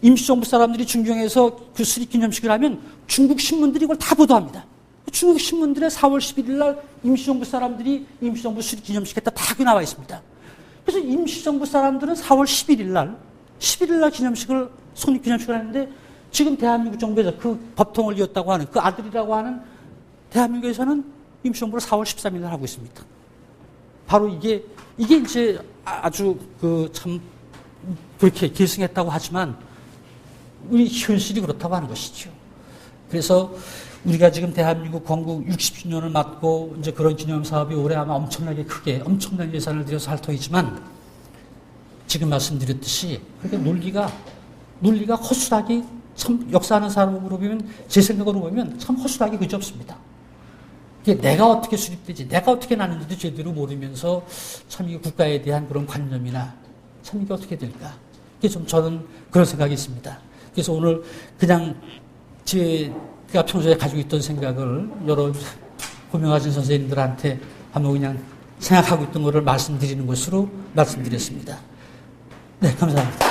임시정부 사람들이 중경에서 그 수립 기념식을 하면 중국 신문들이 이걸 다 보도합니다. 중국 신문들에 4월 11일 날 임시정부 사람들이 임시정부 수립 기념식했다 다 나와 있습니다. 그래서 임시정부 사람들은 4월 11일 날 기념식을 성립 기념식을 하는데 지금 대한민국 정부에서 그 법통을 이었다고 하는 그 아들이라고 하는 대한민국에서는 임시정부를 4월 13일 날 하고 있습니다. 바로 이게 이제 아주 참 그렇게 계승했다고 하지만 우리 현실이 그렇다고 하는 것이죠. 그래서 우리가 지금 대한민국 건국 60주년을 맞고 이제 그런 기념 사업이 올해 아마 엄청난 예산을 들여서 할 터이지만 지금 말씀드렸듯이 그렇게 논리가 허술하게 참 역사하는 사람으로 보면 제 생각으로 보면 참 허술하게 그지없습니다. 내가 어떻게 수립되지, 내가 어떻게 나는지도 제대로 모르면서 참 이 국가에 대한 그런 관념이나 참 이게 어떻게 될까? 이게 좀 저는 그런 생각이 있습니다. 그래서 오늘 그냥 제가 평소에 가지고 있던 생각을 여러 고명하신 선생님들한테 한번 그냥 생각하고 있던 것을 말씀드리는 것으로 말씀드렸습니다. 네, 감사합니다.